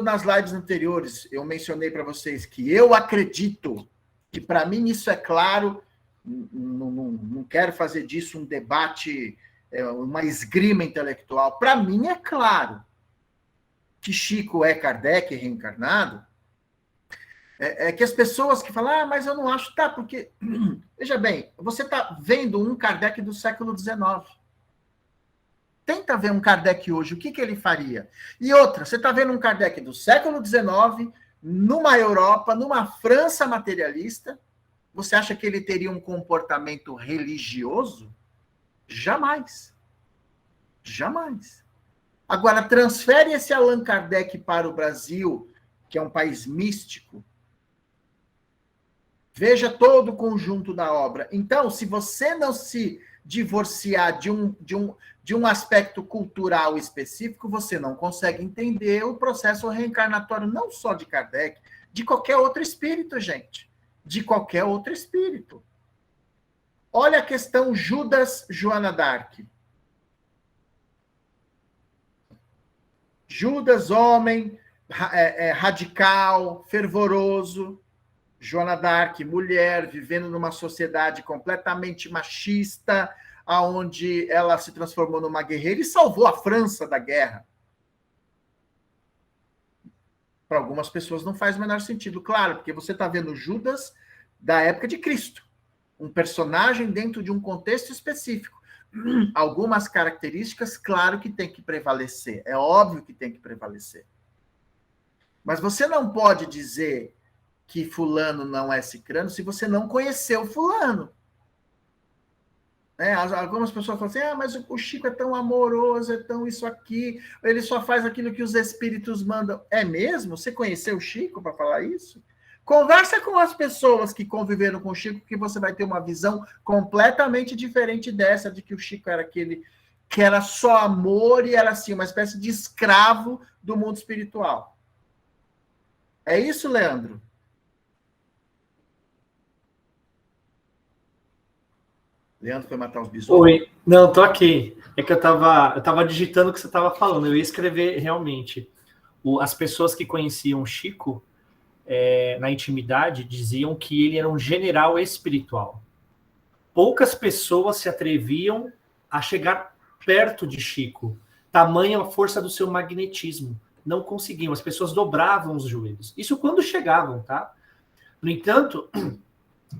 nas lives anteriores eu mencionei para vocês que eu acredito, que para mim isso é claro, não quero fazer disso um debate, uma esgrima intelectual. Para mim é claro que Chico é Kardec reencarnado, que as pessoas que falam, mas eu não acho, tá, porque, veja bem, você está vendo um Kardec do século XIX. Tenta ver um Kardec hoje, o que ele faria? E outra, você está vendo um Kardec do século XIX, numa Europa, numa França materialista, você acha que ele teria um comportamento religioso? Jamais. Jamais. Agora, transfere esse Allan Kardec para o Brasil, que é um país místico. Veja todo o conjunto da obra. Então, se você não se divorciar de um aspecto cultural específico, você não consegue entender o processo reencarnatório, não só de Kardec, de qualquer outro espírito, gente. De qualquer outro espírito. Olha a questão Judas, Joana d'Arc. Judas, homem, radical, fervoroso. Joana d'Arc, mulher, vivendo numa sociedade completamente machista, onde ela se transformou numa guerreira e salvou a França da guerra. Para algumas pessoas não faz o menor sentido, claro, porque você está vendo Judas da época de Cristo, um personagem dentro de um contexto específico. Algumas características, claro que tem que prevalecer, é óbvio que tem que prevalecer. Mas você não pode dizer que fulano não é cicrano se você não conheceu fulano. Algumas pessoas falam assim, mas o Chico é tão amoroso, é tão isso aqui, ele só faz aquilo que os espíritos mandam. É mesmo? Você conheceu o Chico para falar isso? Conversa com as pessoas que conviveram com o Chico, que você vai ter uma visão completamente diferente dessa, de que o Chico era aquele que era só amor e era assim, uma espécie de escravo do mundo espiritual. É isso, Leandro? Leandro foi matar os besouros? Oi, não, tô aqui. É que eu tava digitando o que você estava falando. Eu ia escrever realmente. As pessoas que conheciam Chico na intimidade diziam que ele era um general espiritual. Poucas pessoas se atreviam a chegar perto de Chico. Tamanha a força do seu magnetismo. Não conseguiam. As pessoas dobravam os joelhos. Isso quando chegavam, tá? No entanto,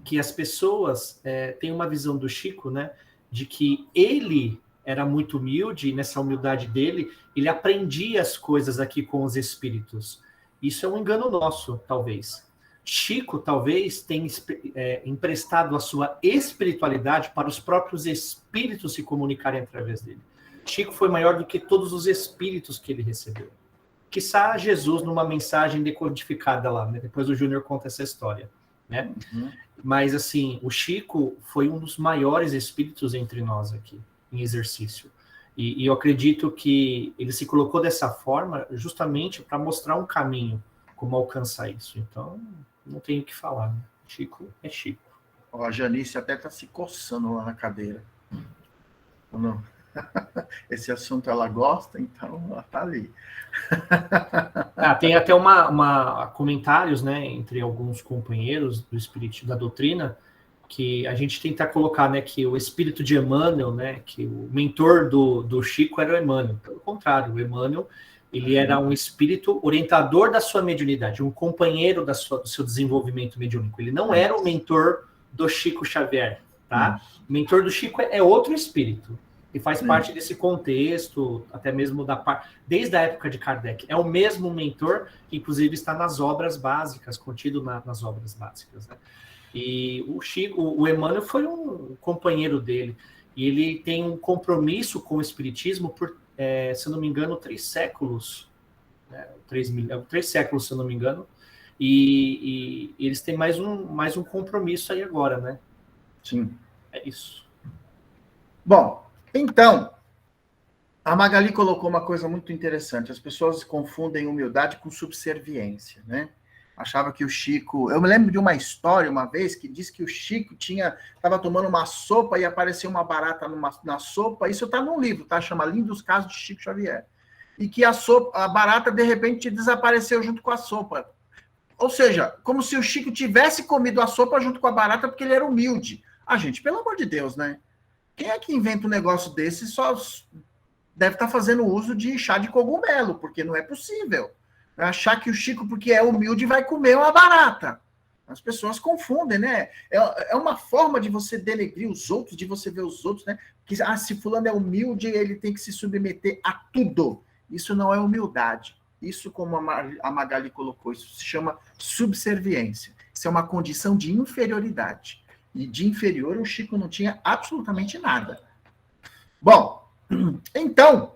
que as pessoas têm uma visão do Chico, né, de que ele era muito humilde, e nessa humildade dele, ele aprendia as coisas aqui com os espíritos. Isso é um engano nosso, talvez. Chico, talvez, tenha emprestado a sua espiritualidade para os próprios espíritos se comunicarem através dele. Chico foi maior do que todos os espíritos que ele recebeu. Quiçá Jesus numa mensagem decodificada lá, né? Depois o Júnior conta essa história, né? Uhum. Mas, assim, o Chico foi um dos maiores espíritos entre nós aqui, em exercício. E eu acredito que ele se colocou dessa forma justamente para mostrar um caminho, como alcançar isso. Então, não tenho o que falar, né? Chico é Chico. Ó, a Janice até está se coçando lá na cadeira. Não. Esse assunto ela gosta, então ela está ali. Tem até comentários, né, entre alguns companheiros do espírito da doutrina, que a gente tenta colocar, né, que o espírito de Emmanuel, né, que o mentor do Chico era o Emmanuel. Pelo contrário, o Emmanuel, ele era um espírito orientador da sua mediunidade, um companheiro do seu desenvolvimento mediúnico. Ele não era o mentor do Chico Xavier, tá? O mentor do Chico é outro espírito. E faz parte desse contexto, até mesmo desde a época de Kardec. É o mesmo mentor, que inclusive está nas obras básicas, contido nas obras básicas, né? E o Chico, o Emmanuel foi um companheiro dele, e ele tem um compromisso com o espiritismo por, se eu não me engano, 3 séculos, né? 3 séculos, se eu não me engano, e eles têm mais um compromisso aí agora, né? Sim. É isso. Bom, então, a Magali colocou uma coisa muito interessante. As pessoas confundem humildade com subserviência, né? Achava que o Chico... Eu me lembro de uma história, uma vez, que diz que o Chico estava tomando uma sopa e apareceu uma barata na sopa. Isso está num livro, tá? Chama Lindos Casos de Chico Xavier. E que a barata, de repente, desapareceu junto com a sopa. Ou seja, como se o Chico tivesse comido a sopa junto com a barata porque ele era humilde. Gente, pelo amor de Deus, né? Quem é que inventa um negócio desse só deve estar fazendo uso de chá de cogumelo, porque não é possível. Achar que o Chico, porque é humilde, vai comer uma barata. As pessoas confundem, né? É uma forma de você denegrir os outros, de você ver os outros, né? Que, se fulano é humilde, ele tem que se submeter a tudo. Isso não é humildade. Isso, como a Magali colocou, isso se chama subserviência. Isso é uma condição de inferioridade. E de inferior, o Chico não tinha absolutamente nada. Bom, então,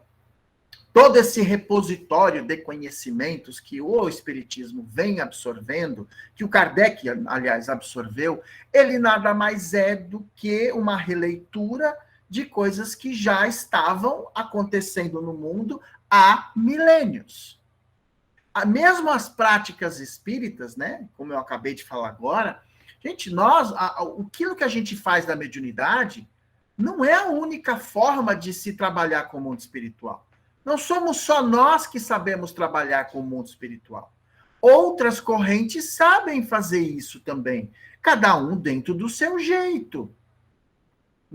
todo esse repositório de conhecimentos que o Espiritismo vem absorvendo, que o Kardec, aliás, absorveu, ele nada mais é do que uma releitura de coisas que já estavam acontecendo no mundo há milênios. Mesmo as práticas espíritas, né, como eu acabei de falar agora, gente, aquilo que a gente faz da mediunidade não é a única forma de se trabalhar com o mundo espiritual. Não somos só nós que sabemos trabalhar com o mundo espiritual. Outras correntes sabem fazer isso também, cada um dentro do seu jeito.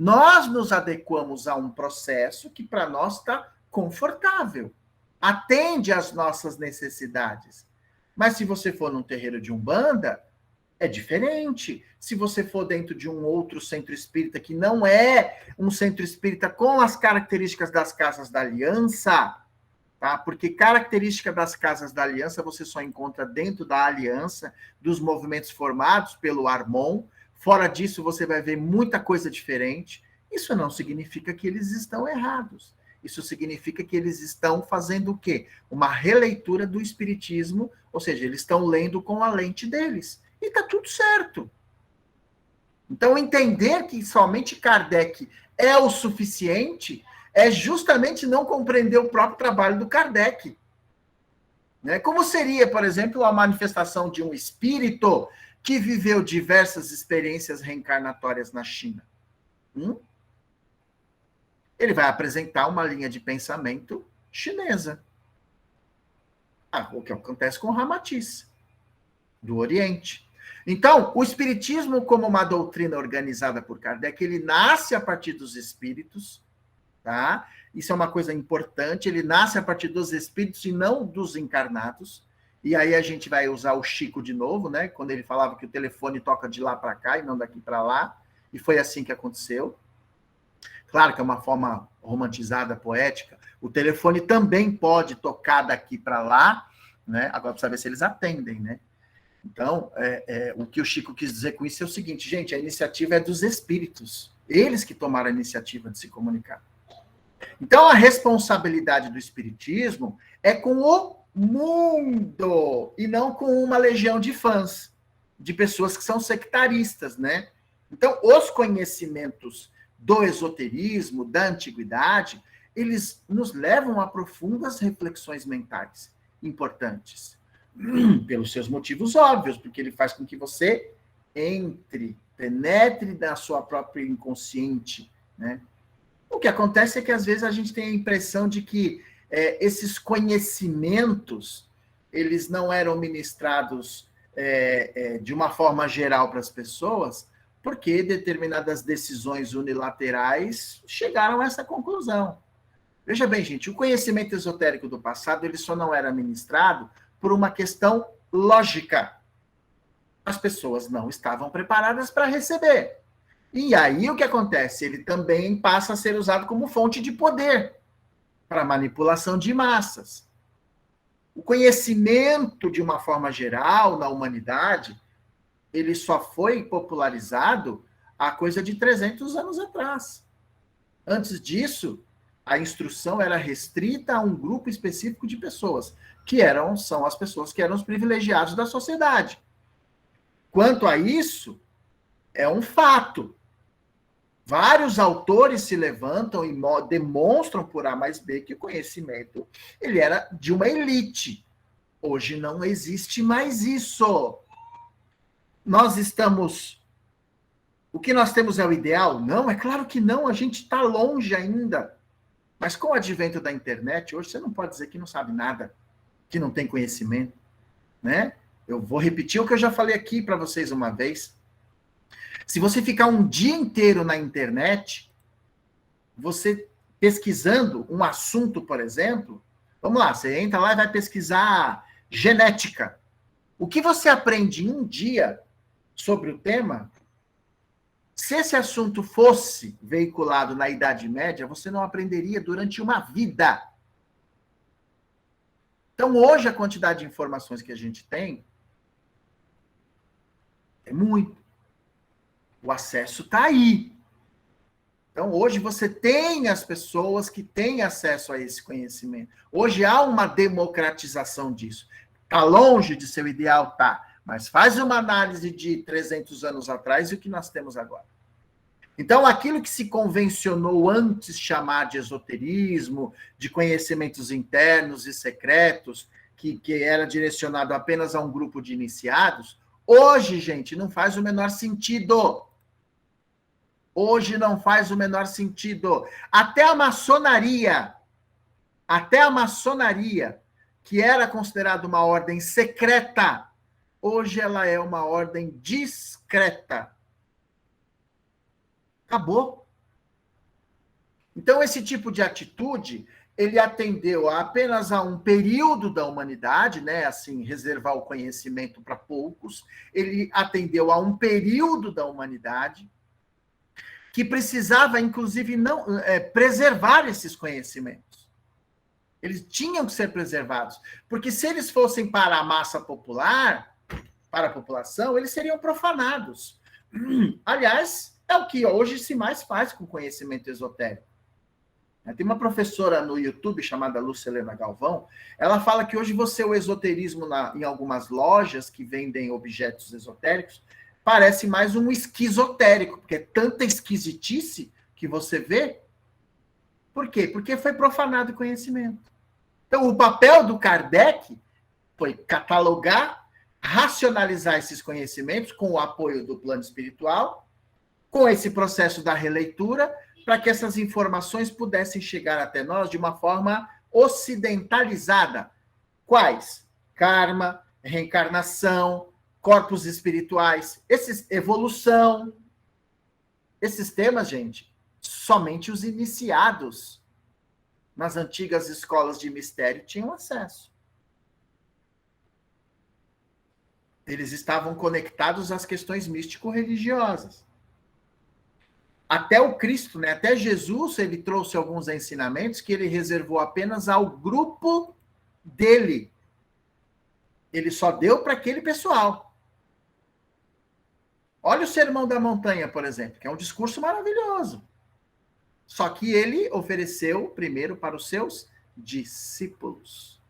Nós nos adequamos a um processo que para nós está confortável, atende às nossas necessidades. Mas se você for num terreiro de Umbanda, é diferente. Se você for dentro de um outro centro espírita que não é um centro espírita com as características das casas da aliança, tá? Porque característica das casas da aliança você só encontra dentro da aliança, dos movimentos formados pelo Armon. Fora disso, você vai ver muita coisa diferente. Isso não significa que eles estão errados. Isso significa que eles estão fazendo o quê? Uma releitura do espiritismo, ou seja, eles estão lendo com a lente deles. E está tudo certo. Então, entender que somente Kardec é o suficiente é justamente não compreender o próprio trabalho do Kardec. Né? Como seria, por exemplo, a manifestação de um espírito que viveu diversas experiências reencarnatórias na China? Ele vai apresentar uma linha de pensamento chinesa. O que acontece com o Ramatiz, do Oriente. Então, o espiritismo, como uma doutrina organizada por Kardec, ele nasce a partir dos espíritos, tá? Isso é uma coisa importante, ele nasce a partir dos espíritos e não dos encarnados. E aí a gente vai usar o Chico de novo, né? Quando ele falava que o telefone toca de lá para cá e não daqui para lá. E foi assim que aconteceu. Claro que é uma forma romantizada, poética. O telefone também pode tocar daqui para lá, né? Agora precisa ver se eles atendem, né? Então, o que o Chico quis dizer com isso é o seguinte, gente, a iniciativa é dos espíritos. Eles que tomaram a iniciativa de se comunicar. Então, a responsabilidade do espiritismo é com o mundo e não com uma legião de fãs, de pessoas que são sectaristas, né? Então, os conhecimentos do esoterismo, da antiguidade, eles nos levam a profundas reflexões mentais importantes, pelos seus motivos óbvios, porque ele faz com que você penetre na sua própria inconsciente, né? O que acontece é que, às vezes, a gente tem a impressão de que esses conhecimentos, eles não eram ministrados de uma forma geral para as pessoas, porque determinadas decisões unilaterais chegaram a essa conclusão. Veja bem, gente, o conhecimento esotérico do passado, ele só não era ministrado por uma questão lógica. As pessoas não estavam preparadas para receber. E aí o que acontece? Ele também passa a ser usado como fonte de poder para manipulação de massas. O conhecimento, de uma forma geral, na humanidade, ele só foi popularizado há coisa de 300 anos atrás. Antes disso, a instrução era restrita a um grupo específico de pessoas, que são as pessoas que eram os privilegiados da sociedade. Quanto a isso, é um fato. Vários autores se levantam e demonstram por A mais B que o conhecimento ele era de uma elite. Hoje não existe mais isso. O que nós temos é o ideal? Não, é claro que não, a gente está longe ainda. Mas com o advento da internet, hoje você não pode dizer que não sabe nada, que não tem conhecimento, né? Eu vou repetir o que eu já falei aqui para vocês uma vez. Se você ficar um dia inteiro na internet, você pesquisando um assunto, por exemplo, vamos lá, você entra lá e vai pesquisar genética. O que você aprende em um dia sobre o tema, se esse assunto fosse veiculado na Idade Média, você não aprenderia durante uma vida. Então, hoje, a quantidade de informações que a gente tem é muito. O acesso está aí. Então, hoje você tem as pessoas que têm acesso a esse conhecimento. Hoje há uma democratização disso. Está longe de ser o ideal? Tá. Mas faz uma análise de 300 anos atrás e o que nós temos agora. Então, aquilo que se convencionou antes chamar de esoterismo, de conhecimentos internos e secretos, que era direcionado apenas a um grupo de iniciados, hoje, gente, não faz o menor sentido. Hoje não faz o menor sentido. Até a maçonaria, que era considerada uma ordem secreta, hoje ela é uma ordem discreta. Acabou. Então, esse tipo de atitude, ele atendeu apenas a um período da humanidade, né? Assim, reservar o conhecimento para poucos. Ele atendeu a um período da humanidade que precisava, inclusive, não preservar esses conhecimentos. Eles tinham que ser preservados. Porque se eles fossem para a massa popular, para a população, eles seriam profanados. Aliás, é o que hoje se mais faz com conhecimento esotérico. Tem uma professora no YouTube chamada Lucilena Galvão, ela fala que hoje o esoterismo em algumas lojas que vendem objetos esotéricos parece mais um esquizotérico, porque é tanta esquisitice que você vê. Por quê? Porque foi profanado o conhecimento. Então, o papel do Kardec foi catalogar, racionalizar esses conhecimentos com o apoio do plano espiritual, com esse processo da releitura, para que essas informações pudessem chegar até nós de uma forma ocidentalizada. Quais? Karma, reencarnação, corpos espirituais, evolução. Esses temas, gente, somente os iniciados nas antigas escolas de mistério tinham acesso. Eles estavam conectados às questões místico-religiosas. Até o Cristo, né? Até Jesus, ele trouxe alguns ensinamentos que ele reservou apenas ao grupo dele. Ele só deu para aquele pessoal. Olha o Sermão da Montanha, por exemplo, que é um discurso maravilhoso. Só que ele ofereceu primeiro para os seus discípulos.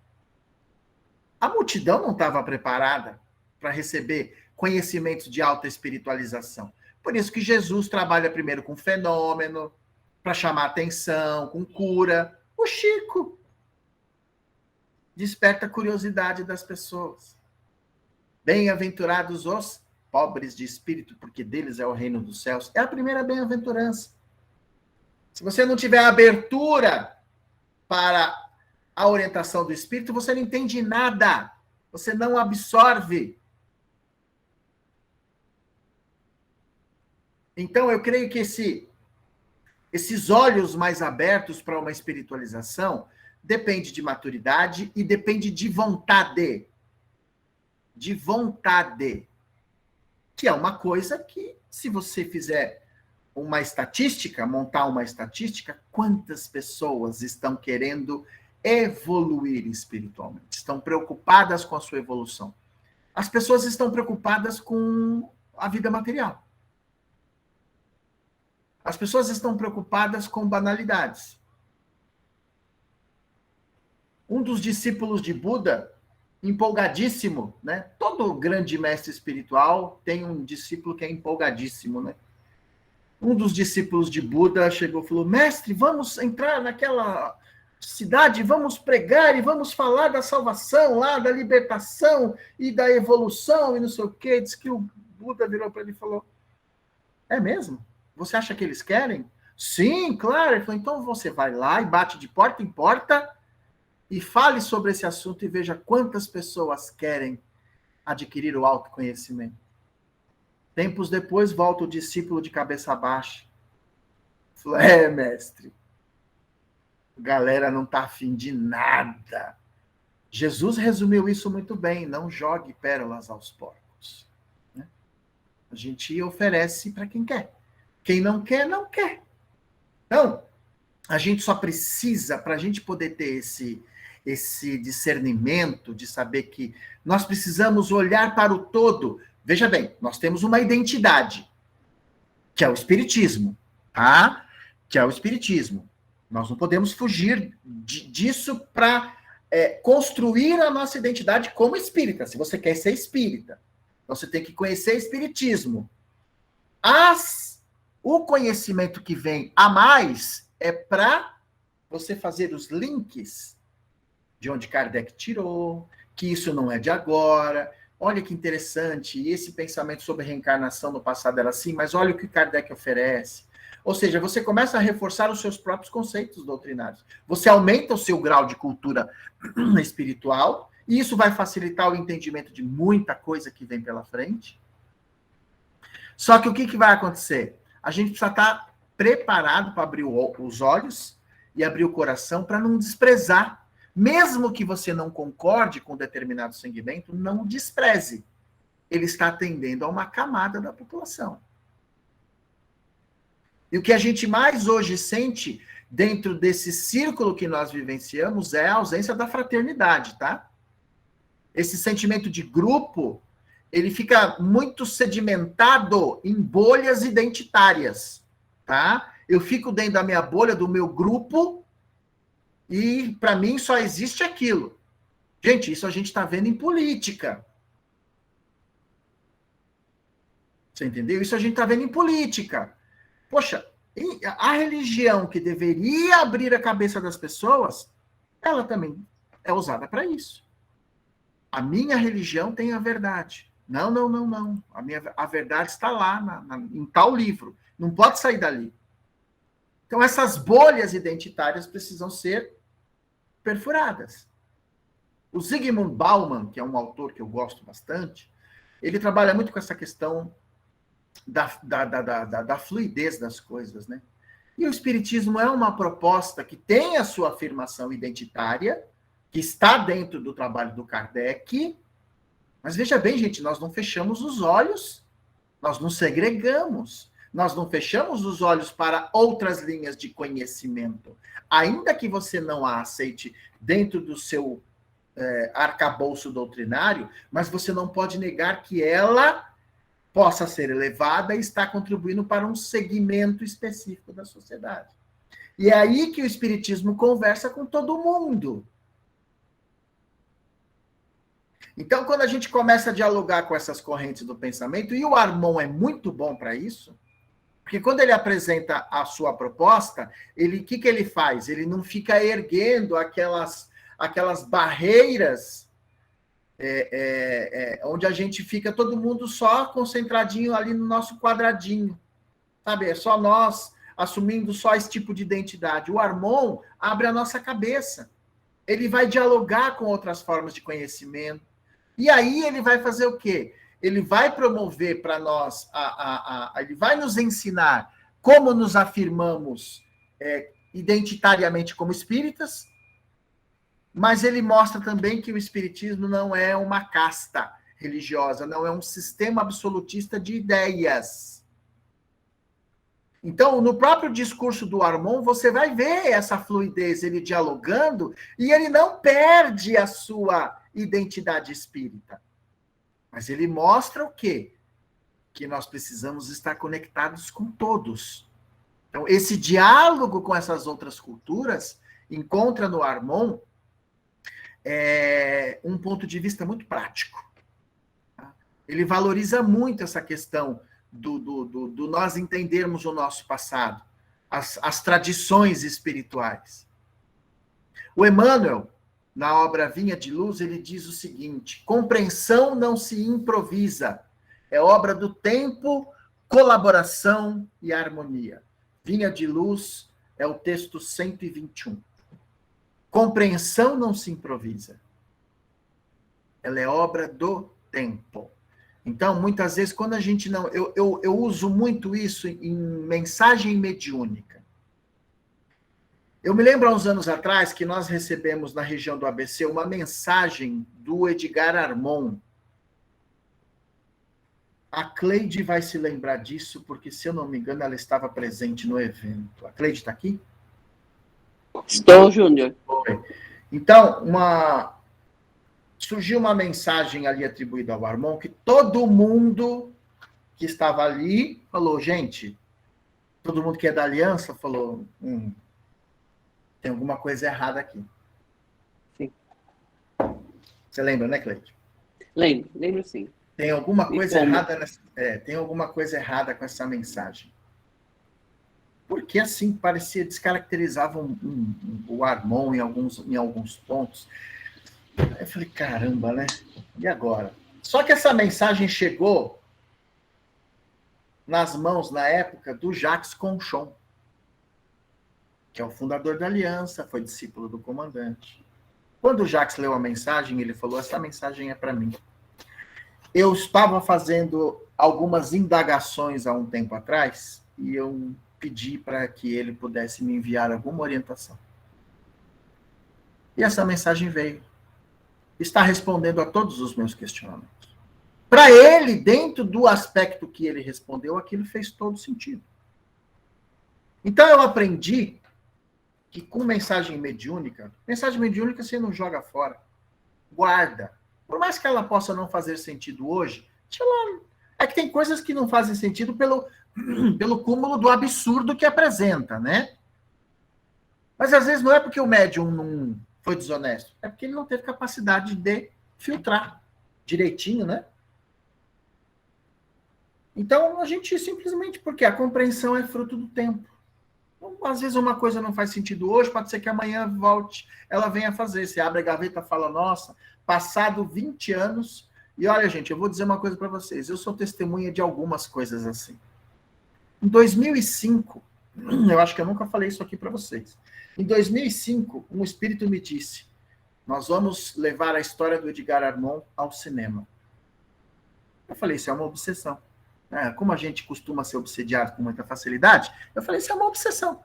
A multidão não estava preparada para receber conhecimentos de alta espiritualização. Por isso que Jesus trabalha primeiro com fenômeno, para chamar atenção, com cura. O Chico desperta a curiosidade das pessoas. Bem-aventurados os pobres de espírito, porque deles é o reino dos céus. É a primeira bem-aventurança. Se você não tiver abertura para a orientação do espírito, você não entende nada. Você não absorve. Então, eu creio que esses olhos mais abertos para uma espiritualização depende de maturidade e depende de vontade. De vontade. Que é uma coisa que, se você fizer uma estatística, montar uma estatística, quantas pessoas estão querendo evoluir espiritualmente? Estão preocupadas com a sua evolução. As pessoas estão preocupadas com a vida material. As pessoas estão preocupadas com banalidades. Um dos discípulos de Buda, empolgadíssimo, né? Todo grande mestre espiritual tem um discípulo que é empolgadíssimo, né? Um dos discípulos de Buda chegou e falou: mestre, vamos entrar naquela cidade, vamos pregar e vamos falar da salvação lá, da libertação e da evolução e não sei o quê. Diz que o Buda virou para ele e falou: é mesmo? Você acha que eles querem? Sim, claro. Ele falou: então você vai lá e bate de porta em porta e fale sobre esse assunto e veja quantas pessoas querem adquirir o autoconhecimento. Tempos depois, volta o discípulo de cabeça baixa. Falou: mestre, a galera não está afim de nada. Jesus resumiu isso muito bem: não jogue pérolas aos porcos. Né? A gente oferece para quem quer. Quem não quer, não quer. Então, a gente só precisa, para a gente poder ter esse discernimento de saber que nós precisamos olhar para o todo. Veja bem, nós temos uma identidade, que é o espiritismo, tá? Que é o espiritismo. Nós não podemos fugir disso para construir a nossa identidade como espírita. Se você quer ser espírita, você tem que conhecer espiritismo. As O conhecimento que vem a mais é para você fazer os links de onde Kardec tirou, que isso não é de agora. Olha que interessante, esse pensamento sobre reencarnação no passado era assim, mas olha o que Kardec oferece. Ou seja, você começa a reforçar os seus próprios conceitos doutrinários. Você aumenta o seu grau de cultura espiritual, e isso vai facilitar o entendimento de muita coisa que vem pela frente. Só que o que vai acontecer? A gente precisa estar preparado para abrir os olhos e abrir o coração para não desprezar. Mesmo que você não concorde com determinado segmento, não o despreze. Ele está atendendo a uma camada da população. E o que a gente mais hoje sente dentro desse círculo que nós vivenciamos é a ausência da fraternidade, tá? Esse sentimento de grupo, ele fica muito sedimentado em bolhas identitárias, tá? Eu fico dentro da minha bolha, do meu grupo, e para mim só existe aquilo. Gente, isso a gente está vendo em política. Você entendeu? Isso a gente está vendo em política. Poxa, a religião que deveria abrir a cabeça das pessoas, ela também é usada para isso. A minha religião tem a verdade. Não. A verdade está lá, em tal livro. Não pode sair dali. Então, essas bolhas identitárias precisam ser perfuradas. O Zygmunt Bauman, que é um autor que eu gosto bastante, ele trabalha muito com essa questão da fluidez das coisas, né? E o Espiritismo é uma proposta que tem a sua afirmação identitária, que está dentro do trabalho do Kardec, mas veja bem, gente, nós não fechamos os olhos, nós não segregamos, nós não fechamos os olhos para outras linhas de conhecimento. Ainda que você não a aceite dentro do seu arcabouço doutrinário, mas você não pode negar que ela possa ser elevada e está contribuindo para um segmento específico da sociedade. E é aí que o Espiritismo conversa com todo mundo. Então, quando a gente começa a dialogar com essas correntes do pensamento, e o Armon é muito bom para isso, porque quando ele apresenta a sua proposta, o que ele faz? Ele não fica erguendo aquelas barreiras onde a gente fica todo mundo só concentradinho ali no nosso quadradinho, sabe? É só nós assumindo só esse tipo de identidade. O Armon abre a nossa cabeça. Ele vai dialogar com outras formas de conhecimento. E aí ele vai fazer o quê? Ele vai promover para nós, ele vai nos ensinar como nos afirmamos identitariamente como espíritas, mas ele mostra também que o espiritismo não é uma casta religiosa, não é um sistema absolutista de ideias. Então, no próprio discurso do Armon, você vai ver essa fluidez, ele dialogando, e ele não perde a sua identidade espírita. Mas ele mostra o quê? Que nós precisamos estar conectados com todos. Então, esse diálogo com essas outras culturas encontra no Armon um ponto de vista muito prático. Tá? Ele valoriza muito essa questão do nós entendermos o nosso passado, as tradições espirituais. O Emmanuel, na obra Vinha de Luz, ele diz o seguinte: compreensão não se improvisa, é obra do tempo, colaboração e harmonia. Vinha de Luz é o texto 121. Compreensão não se improvisa, ela é obra do tempo. Então, muitas vezes, quando a gente não... Eu uso muito isso em mensagem mediúnica. Eu me lembro há uns anos atrás que nós recebemos na região do ABC uma mensagem do Edgar Armon. A Cleide vai se lembrar disso, porque, se eu não me engano, ela estava presente no evento. A Cleide está aqui? Estou, Júnior. Então, surgiu uma mensagem ali atribuída ao Armon, que todo mundo que estava ali falou, gente, todo mundo que é da aliança falou, tem alguma coisa errada aqui. Sim. Você lembra, né, Cleide? Lembro sim. Tem alguma coisa errada tem alguma coisa errada com essa mensagem. porque assim parecia, descaracterizava o Armon em alguns pontos. Aí eu falei, caramba, né? E agora? Só que essa mensagem chegou nas mãos, na época, do Jacques Conchon, que é o fundador da Aliança, foi discípulo do comandante. Quando o Jacques leu a mensagem, ele falou, essa mensagem é para mim. Eu estava fazendo algumas indagações há um tempo atrás, e eu pedi para que ele pudesse me enviar alguma orientação. E essa mensagem veio. Está respondendo a todos os meus questionamentos. Para ele, dentro do aspecto que ele respondeu, aquilo fez todo sentido. Então eu aprendi que com mensagem mediúnica você não joga fora. Guarda. Por mais que ela possa não fazer sentido hoje, é que tem coisas que não fazem sentido pelo cúmulo do absurdo que apresenta, né? Mas às vezes não é porque o médium não foi desonesto, é porque ele não teve capacidade de filtrar direitinho, né? Então, a gente simplesmente, porque a compreensão é fruto do tempo. Então, às vezes uma coisa não faz sentido hoje, pode ser que amanhã volte, ela venha fazer. Você abre a gaveta e fala, nossa, passado 20 anos, e olha, gente, eu vou dizer uma coisa para vocês, eu sou testemunha de algumas coisas assim. Em 2005, eu acho que eu nunca falei isso aqui para vocês. Em 2005, um espírito me disse, nós vamos levar a história do Edgar Armon ao cinema. Eu falei, isso é uma obsessão. Como a gente costuma ser obsediado com muita facilidade, eu falei, isso é uma obsessão.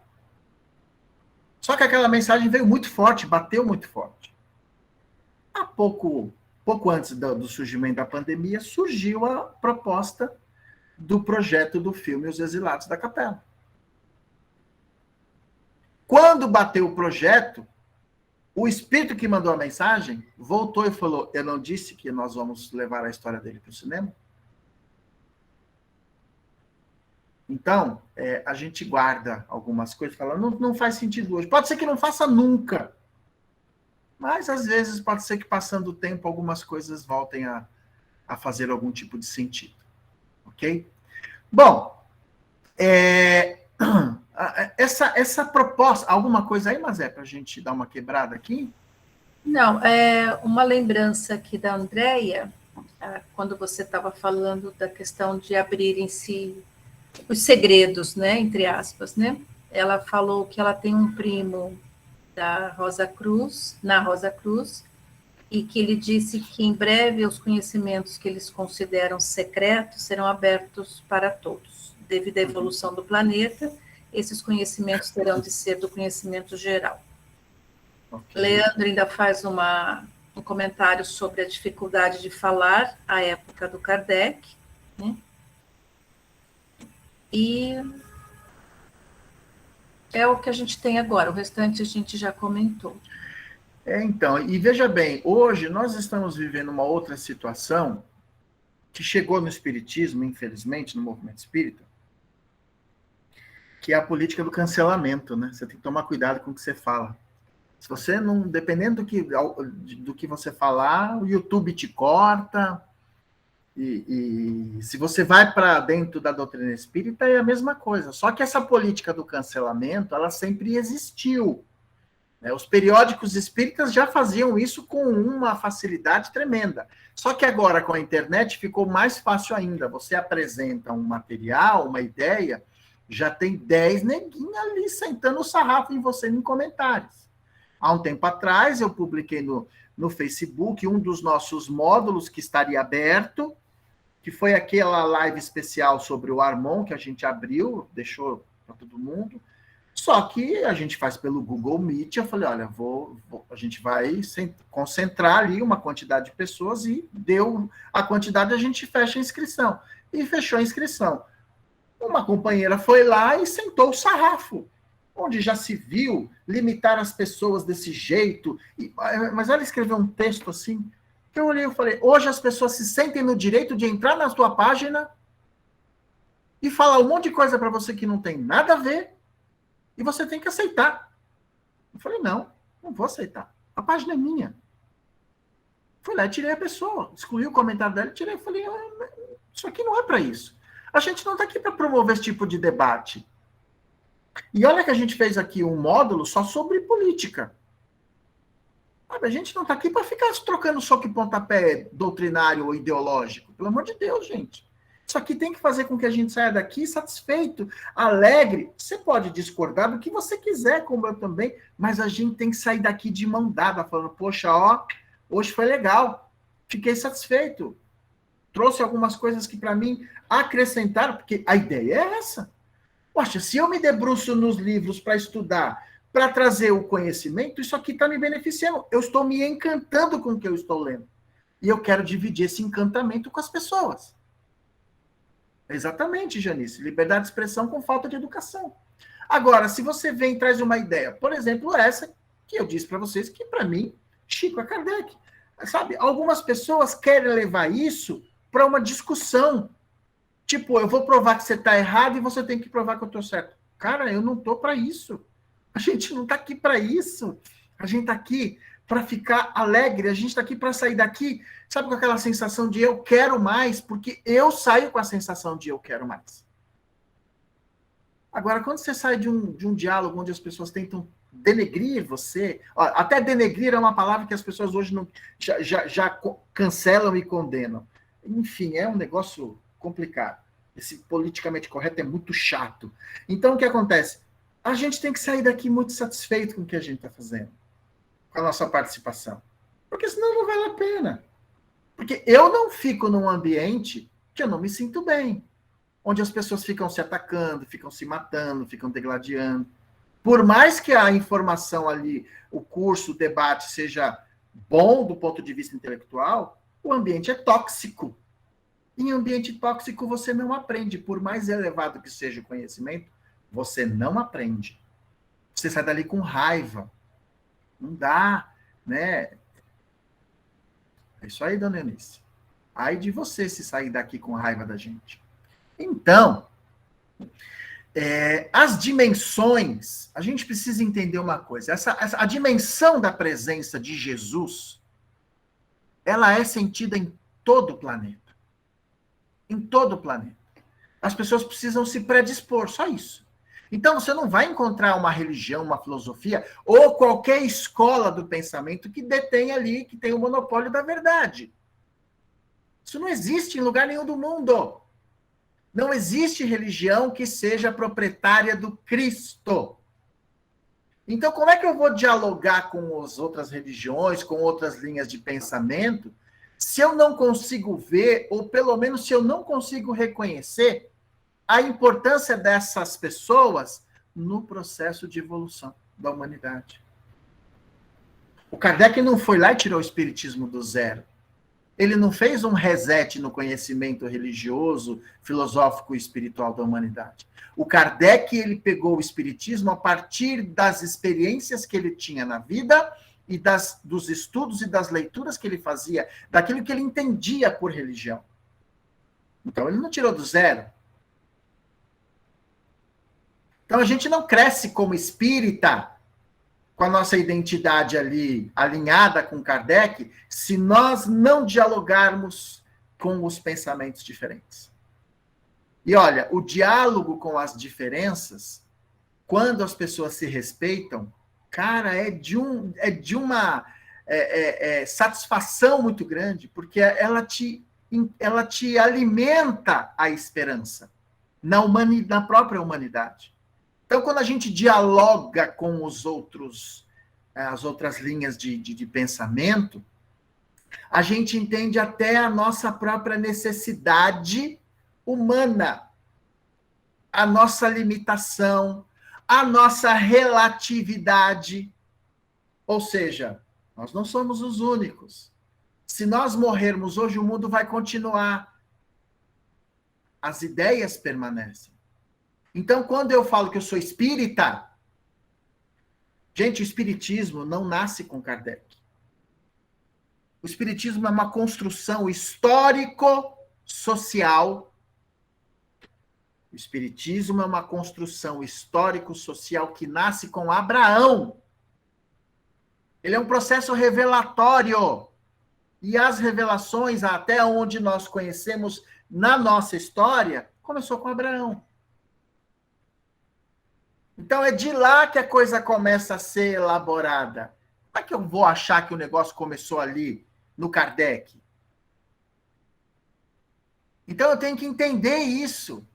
Só que aquela mensagem veio muito forte, bateu muito forte. Há pouco antes do surgimento da pandemia, surgiu a proposta do projeto do filme Os Exilados da Capela. Quando bateu o projeto, o espírito que mandou a mensagem voltou e falou, eu não disse que nós vamos levar a história dele para o cinema? Então, a gente guarda algumas coisas, fala, não faz sentido hoje. Pode ser que não faça nunca. Mas, às vezes, pode ser que, passando o tempo, algumas coisas voltem a fazer algum tipo de sentido. Ok? Bom, essa proposta... Alguma coisa aí, Mazé, para a gente dar uma quebrada aqui? Não, uma lembrança aqui da Andréia, quando você estava falando da questão de abrirem-se os segredos, né, entre aspas, né? Ela falou que ela tem um primo na Rosa Cruz, e que ele disse que em breve os conhecimentos que eles consideram secretos serão abertos para todos. Devido à evolução do planeta, esses conhecimentos terão de ser do conhecimento geral. Okay. Leandro ainda faz um comentário sobre a dificuldade de falar à época do Kardec, né? E é o que a gente tem agora, o restante a gente já comentou. Então, e veja bem, hoje nós estamos vivendo uma outra situação que chegou no espiritismo, infelizmente, no movimento espírita, que é a política do cancelamento, né? Você tem que tomar cuidado com o que você fala. Se você não, dependendo do que você falar, o YouTube te corta. E se você vai para dentro da doutrina espírita, é a mesma coisa. Só que essa política do cancelamento, ela sempre existiu. Né? Os periódicos espíritas já faziam isso com uma facilidade tremenda. Só que agora, com a internet, ficou mais fácil ainda. Você apresenta um material, uma ideia, já tem 10 neguinhos ali sentando o sarrafo em você em comentários. Há um tempo atrás, eu publiquei no Facebook um dos nossos módulos que estaria aberto, que foi aquela live especial sobre o Armon, que a gente abriu, deixou para todo mundo. Só que a gente faz pelo Google Meet. Eu falei, olha, a gente vai concentrar ali uma quantidade de pessoas e deu a quantidade, a gente fecha a inscrição. E fechou a inscrição. Uma companheira foi lá e sentou o sarrafo, onde já se viu limitar as pessoas desse jeito. Mas ela escreveu um texto assim, que eu olhei e falei, hoje as pessoas se sentem no direito de entrar na sua página e falar um monte de coisa para você que não tem nada a ver, e você tem que aceitar. Eu falei, não vou aceitar. A página é minha. Fui lá e tirei a pessoa, excluí o comentário dela e tirei. Eu falei, isso aqui não é para isso. A gente não está aqui para promover esse tipo de debate. E olha que a gente fez aqui um módulo só sobre política. Sabe, a gente não está aqui para ficar trocando soco e pontapé doutrinário ou ideológico. Pelo amor de Deus, gente. Isso aqui tem que fazer com que a gente saia daqui satisfeito, alegre. Você pode discordar do que você quiser, como eu também, mas a gente tem que sair daqui de mão dada, falando, poxa, ó, hoje foi legal, fiquei satisfeito. Trouxe algumas coisas que para mim acrescentaram, porque a ideia é essa. Poxa, se eu me debruço nos livros para estudar, para trazer o conhecimento, isso aqui está me beneficiando. Eu estou me encantando com o que eu estou lendo. E eu quero dividir esse encantamento com as pessoas. Exatamente, Janice. Liberdade de expressão com falta de educação. Agora, se você vem e traz uma ideia, por exemplo, essa, que eu disse para vocês, que para mim, Chico é Kardec. Sabe, algumas pessoas querem levar isso para uma discussão. Tipo, eu vou provar que você está errado e você tem que provar que eu estou certo. Cara, eu não estou para isso. A gente não está aqui para isso. A gente está aqui para ficar alegre. A gente está aqui para sair daqui, sabe, com aquela sensação de eu quero mais, porque eu saio com a sensação de eu quero mais. Agora, quando você sai de um diálogo onde as pessoas tentam denegrir você, ó, até denegrir é uma palavra que as pessoas hoje não, já cancelam e condenam. Enfim, é um negócio complicado. Esse politicamente correto é muito chato. Então, o que acontece? A gente tem que sair daqui muito satisfeito com o que a gente está fazendo, com a nossa participação. Porque senão não vale a pena. Porque eu não fico num ambiente que eu não me sinto bem, onde as pessoas ficam se atacando, ficam se matando, ficam degladiando. Por mais que a informação ali, o curso, o debate seja bom do ponto de vista intelectual, o ambiente é tóxico. Em ambiente tóxico você não aprende. Por mais elevado que seja o conhecimento, você não aprende. Você sai dali com raiva. Não dá, né? É isso aí, dona Eunice. Ai de você se sair daqui com raiva da gente. Então, as dimensões, a gente precisa entender uma coisa. A dimensão da presença de Jesus, ela é sentida em todo o planeta. Em todo o planeta. As pessoas precisam se predispor, só isso. Então, você não vai encontrar uma religião, uma filosofia, ou qualquer escola do pensamento que detém ali, que tem o monopólio da verdade. Isso não existe em lugar nenhum do mundo. Não existe religião que seja proprietária do Cristo. Então, como é que eu vou dialogar com as outras religiões, com outras linhas de pensamento, se eu não consigo ver, ou pelo menos se eu não consigo reconhecer a importância dessas pessoas no processo de evolução da humanidade? O Kardec não foi lá e tirou o espiritismo do zero. Ele não fez um reset no conhecimento religioso, filosófico e espiritual da humanidade. O Kardec, ele pegou o espiritismo a partir das experiências que ele tinha na vida e dos estudos e das leituras que ele fazia, daquilo que ele entendia por religião. Então, ele não tirou do zero. Então, a gente não cresce como espírita, com a nossa identidade ali alinhada com Kardec, se nós não dialogarmos com os pensamentos diferentes. E olha, o diálogo com as diferenças, quando as pessoas se respeitam, cara, é de uma satisfação muito grande, porque ela te alimenta a esperança na própria humanidade. Então, quando a gente dialoga com as outras linhas de pensamento, a gente entende até a nossa própria necessidade humana, a nossa limitação, a nossa relatividade. Ou seja, nós não somos os únicos. Se nós morrermos hoje, o mundo vai continuar. As ideias permanecem. Então, quando eu falo que eu sou espírita, gente, o espiritismo não nasce com Kardec. O espiritismo é uma construção histórico-social. O espiritismo é uma construção histórico-social que nasce com Abraão. Ele é um processo revelatório. E as revelações, até onde nós conhecemos na nossa história, começou com Abraão. Então é de lá que a coisa começa a ser elaborada. Como é que eu vou achar que o negócio começou ali, no Kardec? Então eu tenho que entender isso.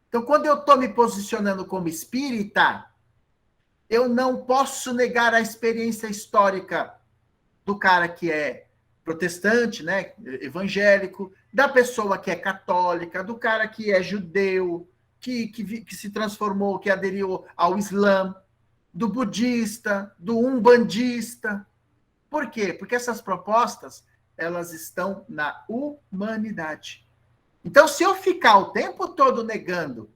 Então, quando eu estou me posicionando como espírita, eu não posso negar a experiência histórica do cara que é protestante, né, evangélico, da pessoa que é católica, do cara que é judeu, que se transformou, que aderiu ao Islã, do budista, do umbandista. Por quê? Porque essas propostas, elas estão na humanidade. Então, se eu ficar o tempo todo negando,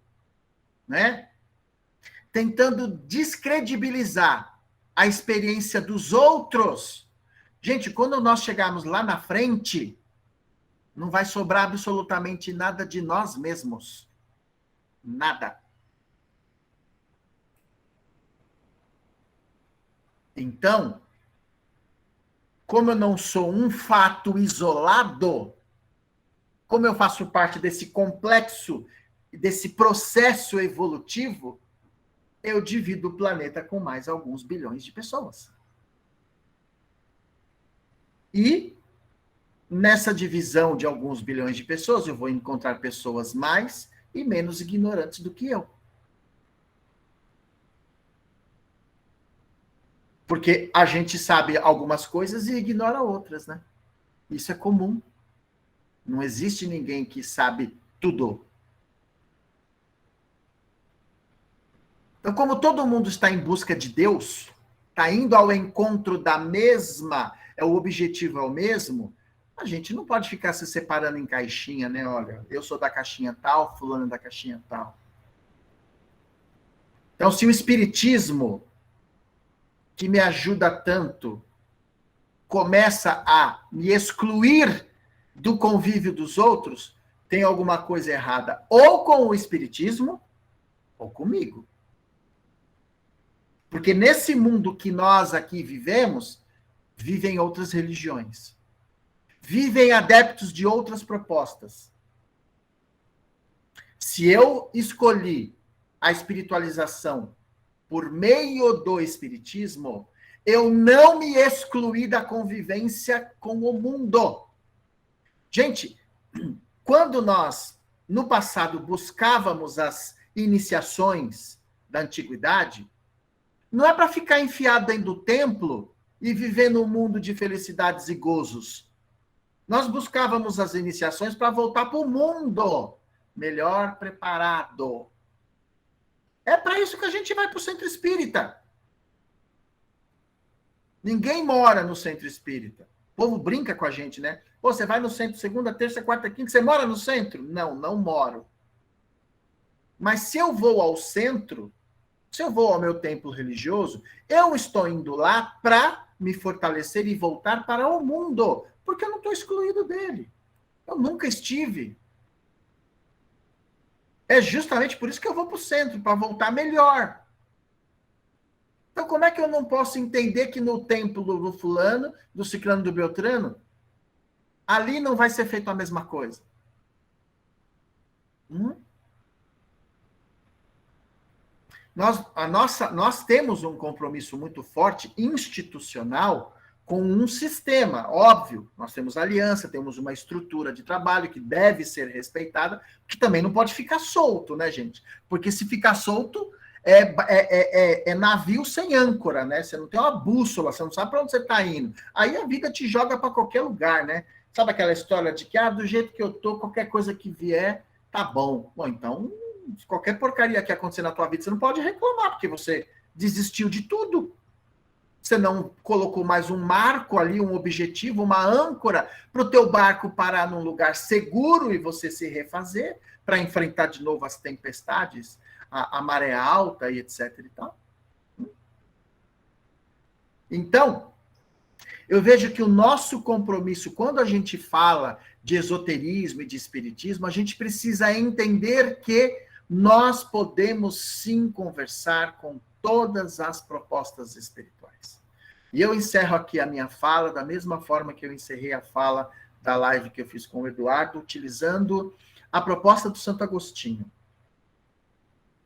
né, tentando descredibilizar a experiência dos outros, gente, quando nós chegarmos lá na frente, não vai sobrar absolutamente nada de nós mesmos. Nada. Então, como eu não sou um fato isolado, como eu faço parte desse complexo, desse processo evolutivo, eu divido o planeta com mais alguns bilhões de pessoas. E nessa divisão de alguns bilhões de pessoas, eu vou encontrar pessoas mais e menos ignorantes do que eu. Porque a gente sabe algumas coisas e ignora outras, né? Isso é comum. Não existe ninguém que sabe tudo. Então, como todo mundo está em busca de Deus, está indo ao encontro da mesma, o objetivo é o mesmo, a gente não pode ficar se separando em caixinha, né? Olha, eu sou da caixinha tal, fulano da caixinha tal. Então, se o espiritismo, que me ajuda tanto, começa a me excluir do convívio dos outros, tem alguma coisa errada ou com o espiritismo ou comigo. Porque nesse mundo que nós aqui vivemos, vivem outras religiões. Vivem adeptos de outras propostas. Se eu escolhi a espiritualização por meio do espiritismo, eu não me excluí da convivência com o mundo. Gente, quando nós, no passado, buscávamos as iniciações da antiguidade, não é para ficar enfiado dentro do templo e viver num mundo de felicidades e gozos. Nós buscávamos as iniciações para voltar para o mundo melhor preparado. É para isso que a gente vai para o centro espírita. Ninguém mora no centro espírita. O povo brinca com a gente, né? Pô, você vai no centro segunda, terça, quarta, quinta, você mora no centro? Não, não moro. Mas se eu vou ao centro, se eu vou ao meu templo religioso, eu estou indo lá para me fortalecer e voltar para o mundo, porque eu não estou excluído dele. Eu nunca estive. É justamente por isso que eu vou para o centro, para voltar melhor. Então, como é que eu não posso entender que no templo do fulano, do ciclano, do beltrano, ali não vai ser feito a mesma coisa? Nós temos um compromisso muito forte, institucional, com um sistema, óbvio. Nós temos aliança, temos uma estrutura de trabalho que deve ser respeitada, que também não pode ficar solto, né, gente? Porque se ficar solto, é navio sem âncora, né? Você não tem uma bússola, você não sabe para onde você está indo. Aí a vida te joga para qualquer lugar, né? Sabe aquela história de que, do jeito que eu tô, qualquer coisa que vier, tá bom. Bom, então, qualquer porcaria que acontecer na tua vida, você não pode reclamar, porque você desistiu de tudo. Você não colocou mais um marco ali, um objetivo, uma âncora para o teu barco parar num lugar seguro e você se refazer para enfrentar de novo as tempestades, a maré alta e etc. e tal. Então, eu vejo que o nosso compromisso, quando a gente fala de esoterismo e de espiritismo, a gente precisa entender que nós podemos sim conversar com todas as propostas espirituais. E eu encerro aqui a minha fala da mesma forma que eu encerrei a fala da live que eu fiz com o Eduardo, utilizando a proposta do Santo Agostinho.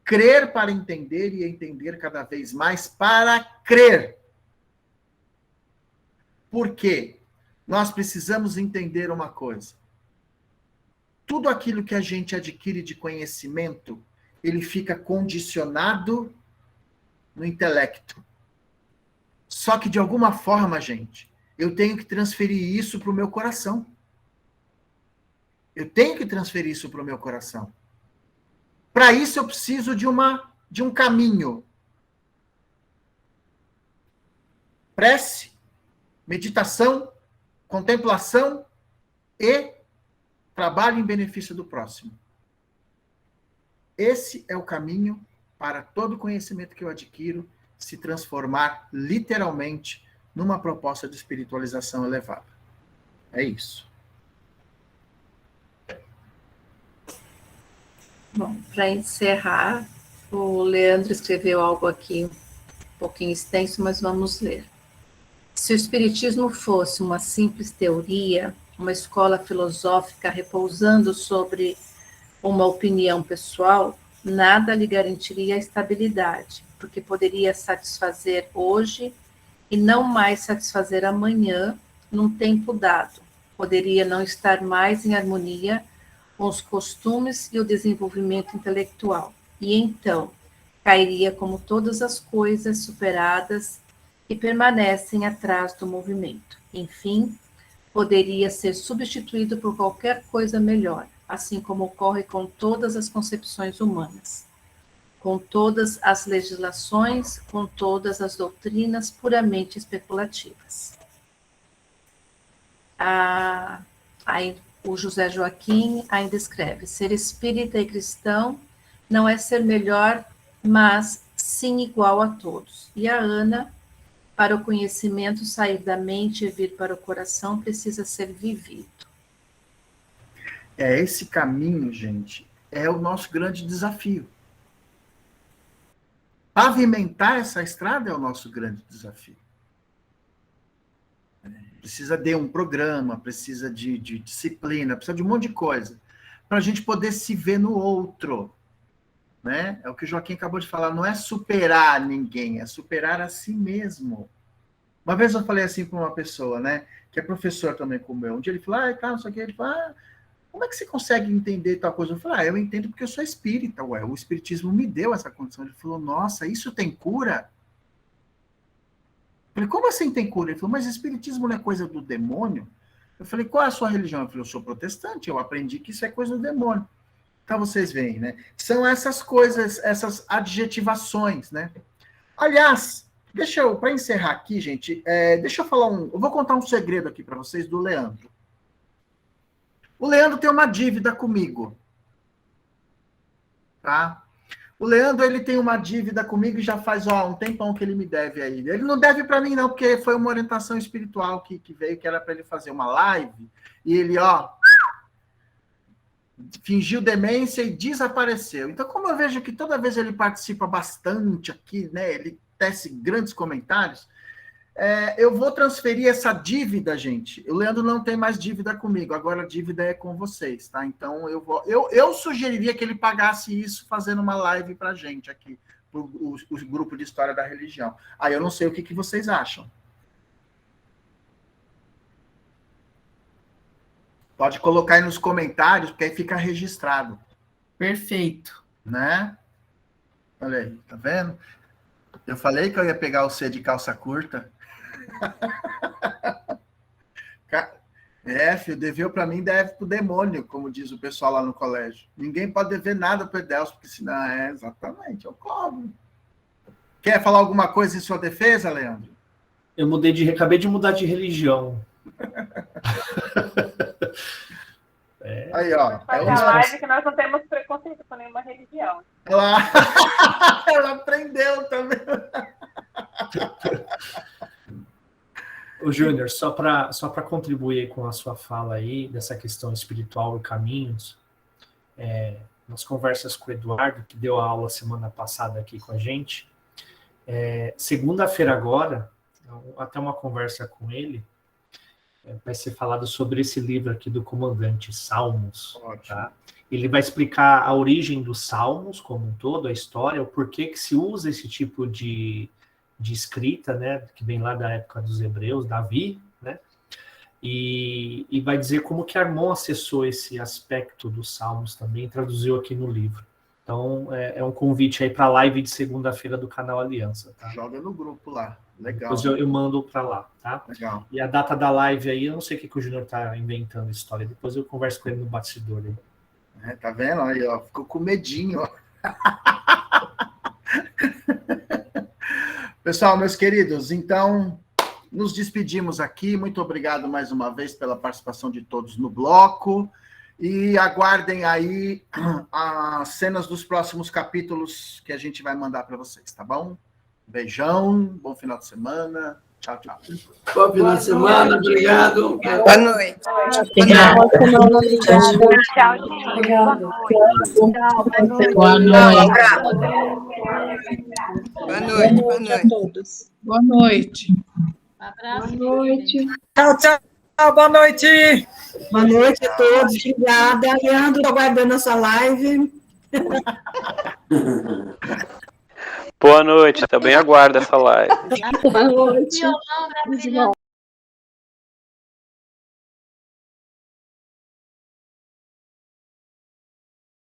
crer para entender e entender cada vez mais para crer. Por quê? Nós precisamos entender uma coisa. Tudo aquilo que a gente adquire de conhecimento, ele fica condicionado no intelecto. Só que, de alguma forma, gente, eu tenho que transferir isso para o meu coração. Eu tenho que transferir isso para o meu coração. Para isso, eu preciso de um caminho. Prece, meditação, contemplação e trabalho em benefício do próximo. Esse é o caminho para todo conhecimento que eu adquiro se transformar literalmente numa proposta de espiritualização elevada. É isso. Bom, para encerrar, o Leandro escreveu algo aqui um pouquinho extenso, mas vamos ler. Se o Espiritismo fosse uma simples teoria, uma escola filosófica repousando sobre uma opinião pessoal, nada lhe garantiria a estabilidade, porque poderia satisfazer hoje e não mais satisfazer amanhã, num tempo dado. Poderia não estar mais em harmonia com os costumes e o desenvolvimento intelectual. E então, cairia como todas as coisas superadas que permanecem atrás do movimento. Enfim, poderia ser substituído por qualquer coisa melhor, assim como ocorre com todas as concepções humanas, com todas as legislações, com todas as doutrinas puramente especulativas. Aí o José Joaquim ainda escreve: ser espírita e cristão não é ser melhor, mas sim igual a todos. E a Ana: para o conhecimento sair da mente e vir para o coração, precisa ser vivido. Esse caminho, gente, é o nosso grande desafio. Pavimentar essa estrada é o nosso grande desafio. Precisa de um programa, precisa de disciplina, precisa de um monte de coisa, para a gente poder se ver no outro. Né? É o que o Joaquim acabou de falar, não é superar ninguém, é superar a si mesmo. Uma vez eu falei assim para uma pessoa, né, que é professor também como eu, um dia ele falou, não sei o que, ele falou, como é que você consegue entender tal coisa? Eu falei, eu entendo porque eu sou espírita, o espiritismo me deu essa condição. Ele falou, nossa, isso tem cura? Eu falei, como assim tem cura? Ele falou, mas espiritismo não é coisa do demônio? Eu falei, qual é a sua religião? Ele falou, eu sou protestante, eu aprendi que isso é coisa do demônio. Então vocês veem, né? São essas coisas, essas adjetivações, né? Aliás, para encerrar aqui, gente, deixa eu falar eu vou contar um segredo aqui para vocês do Leandro. O Leandro tem uma dívida comigo, tá? O Leandro, ele tem uma dívida comigo e já faz um tempão que ele me deve aí. Ele não deve para mim não, porque foi uma orientação espiritual que veio, que era para ele fazer uma live, e ele, fingiu demência e desapareceu. Então, como eu vejo que toda vez ele participa bastante aqui, né, ele tece grandes comentários, eu vou transferir essa dívida, gente. O Leandro não tem mais dívida comigo, agora a dívida é com vocês, tá? Então, eu sugeriria que ele pagasse isso fazendo uma live pra gente aqui, o grupo de História da Religião. Aí eu não sei o que vocês acham. Pode colocar aí nos comentários, porque aí fica registrado. Perfeito. Né? Olha aí, tá vendo? Eu falei que eu ia pegar o C de calça curta. Filho, deveu para mim, deve pro demônio, como diz o pessoal lá no colégio. Ninguém pode dever nada pro Edelso, porque senão exatamente, eu cobro. Quer falar alguma coisa em sua defesa, Leandro? Eu acabei de mudar de religião. Aí, ó. Fazer a live que nós não temos preconceito com nenhuma religião. Ela aprendeu também. Ô, Júnior, só para contribuir com a sua fala aí, dessa questão espiritual e caminhos, nas conversas com o Eduardo, que deu a aula semana passada aqui com a gente, segunda-feira agora, até uma conversa com ele, vai ser falado sobre esse livro aqui do comandante, Salmos. Ótimo. Tá? Ele vai explicar a origem dos Salmos como um todo, a história, o porquê que se usa esse tipo de escrita, né, que vem lá da época dos hebreus, Davi, né, e vai dizer como que Armon acessou esse aspecto dos Salmos também, traduziu aqui no livro. Então, é um convite aí para a live de segunda-feira do canal Aliança. Tá? Joga no grupo lá. Legal. Depois eu mando para lá, tá? Legal. E a data da live aí, eu não sei o que o Júnior tá inventando história. Depois eu converso com ele no bastidor aí. Tá vendo? Aí, ó, ficou com medinho, ó. Pessoal, meus queridos, então, nos despedimos aqui. Muito obrigado mais uma vez pela participação de todos no bloco. E aguardem aí as cenas dos próximos capítulos que a gente vai mandar para vocês, tá bom? Beijão, bom final de semana. Tchau, tchau. Bom final de semana, obrigado. Boa noite. Obrigada. Tchau, gente. Obrigada. Boa noite. Boa noite a todos. Boa noite. Abraço. Boa noite. Tchau, tchau. Boa noite. Boa noite a todos. Obrigada. Leandro, estou aguardando essa live. Boa noite, também aguardo essa live. Boa noite. Violão, né?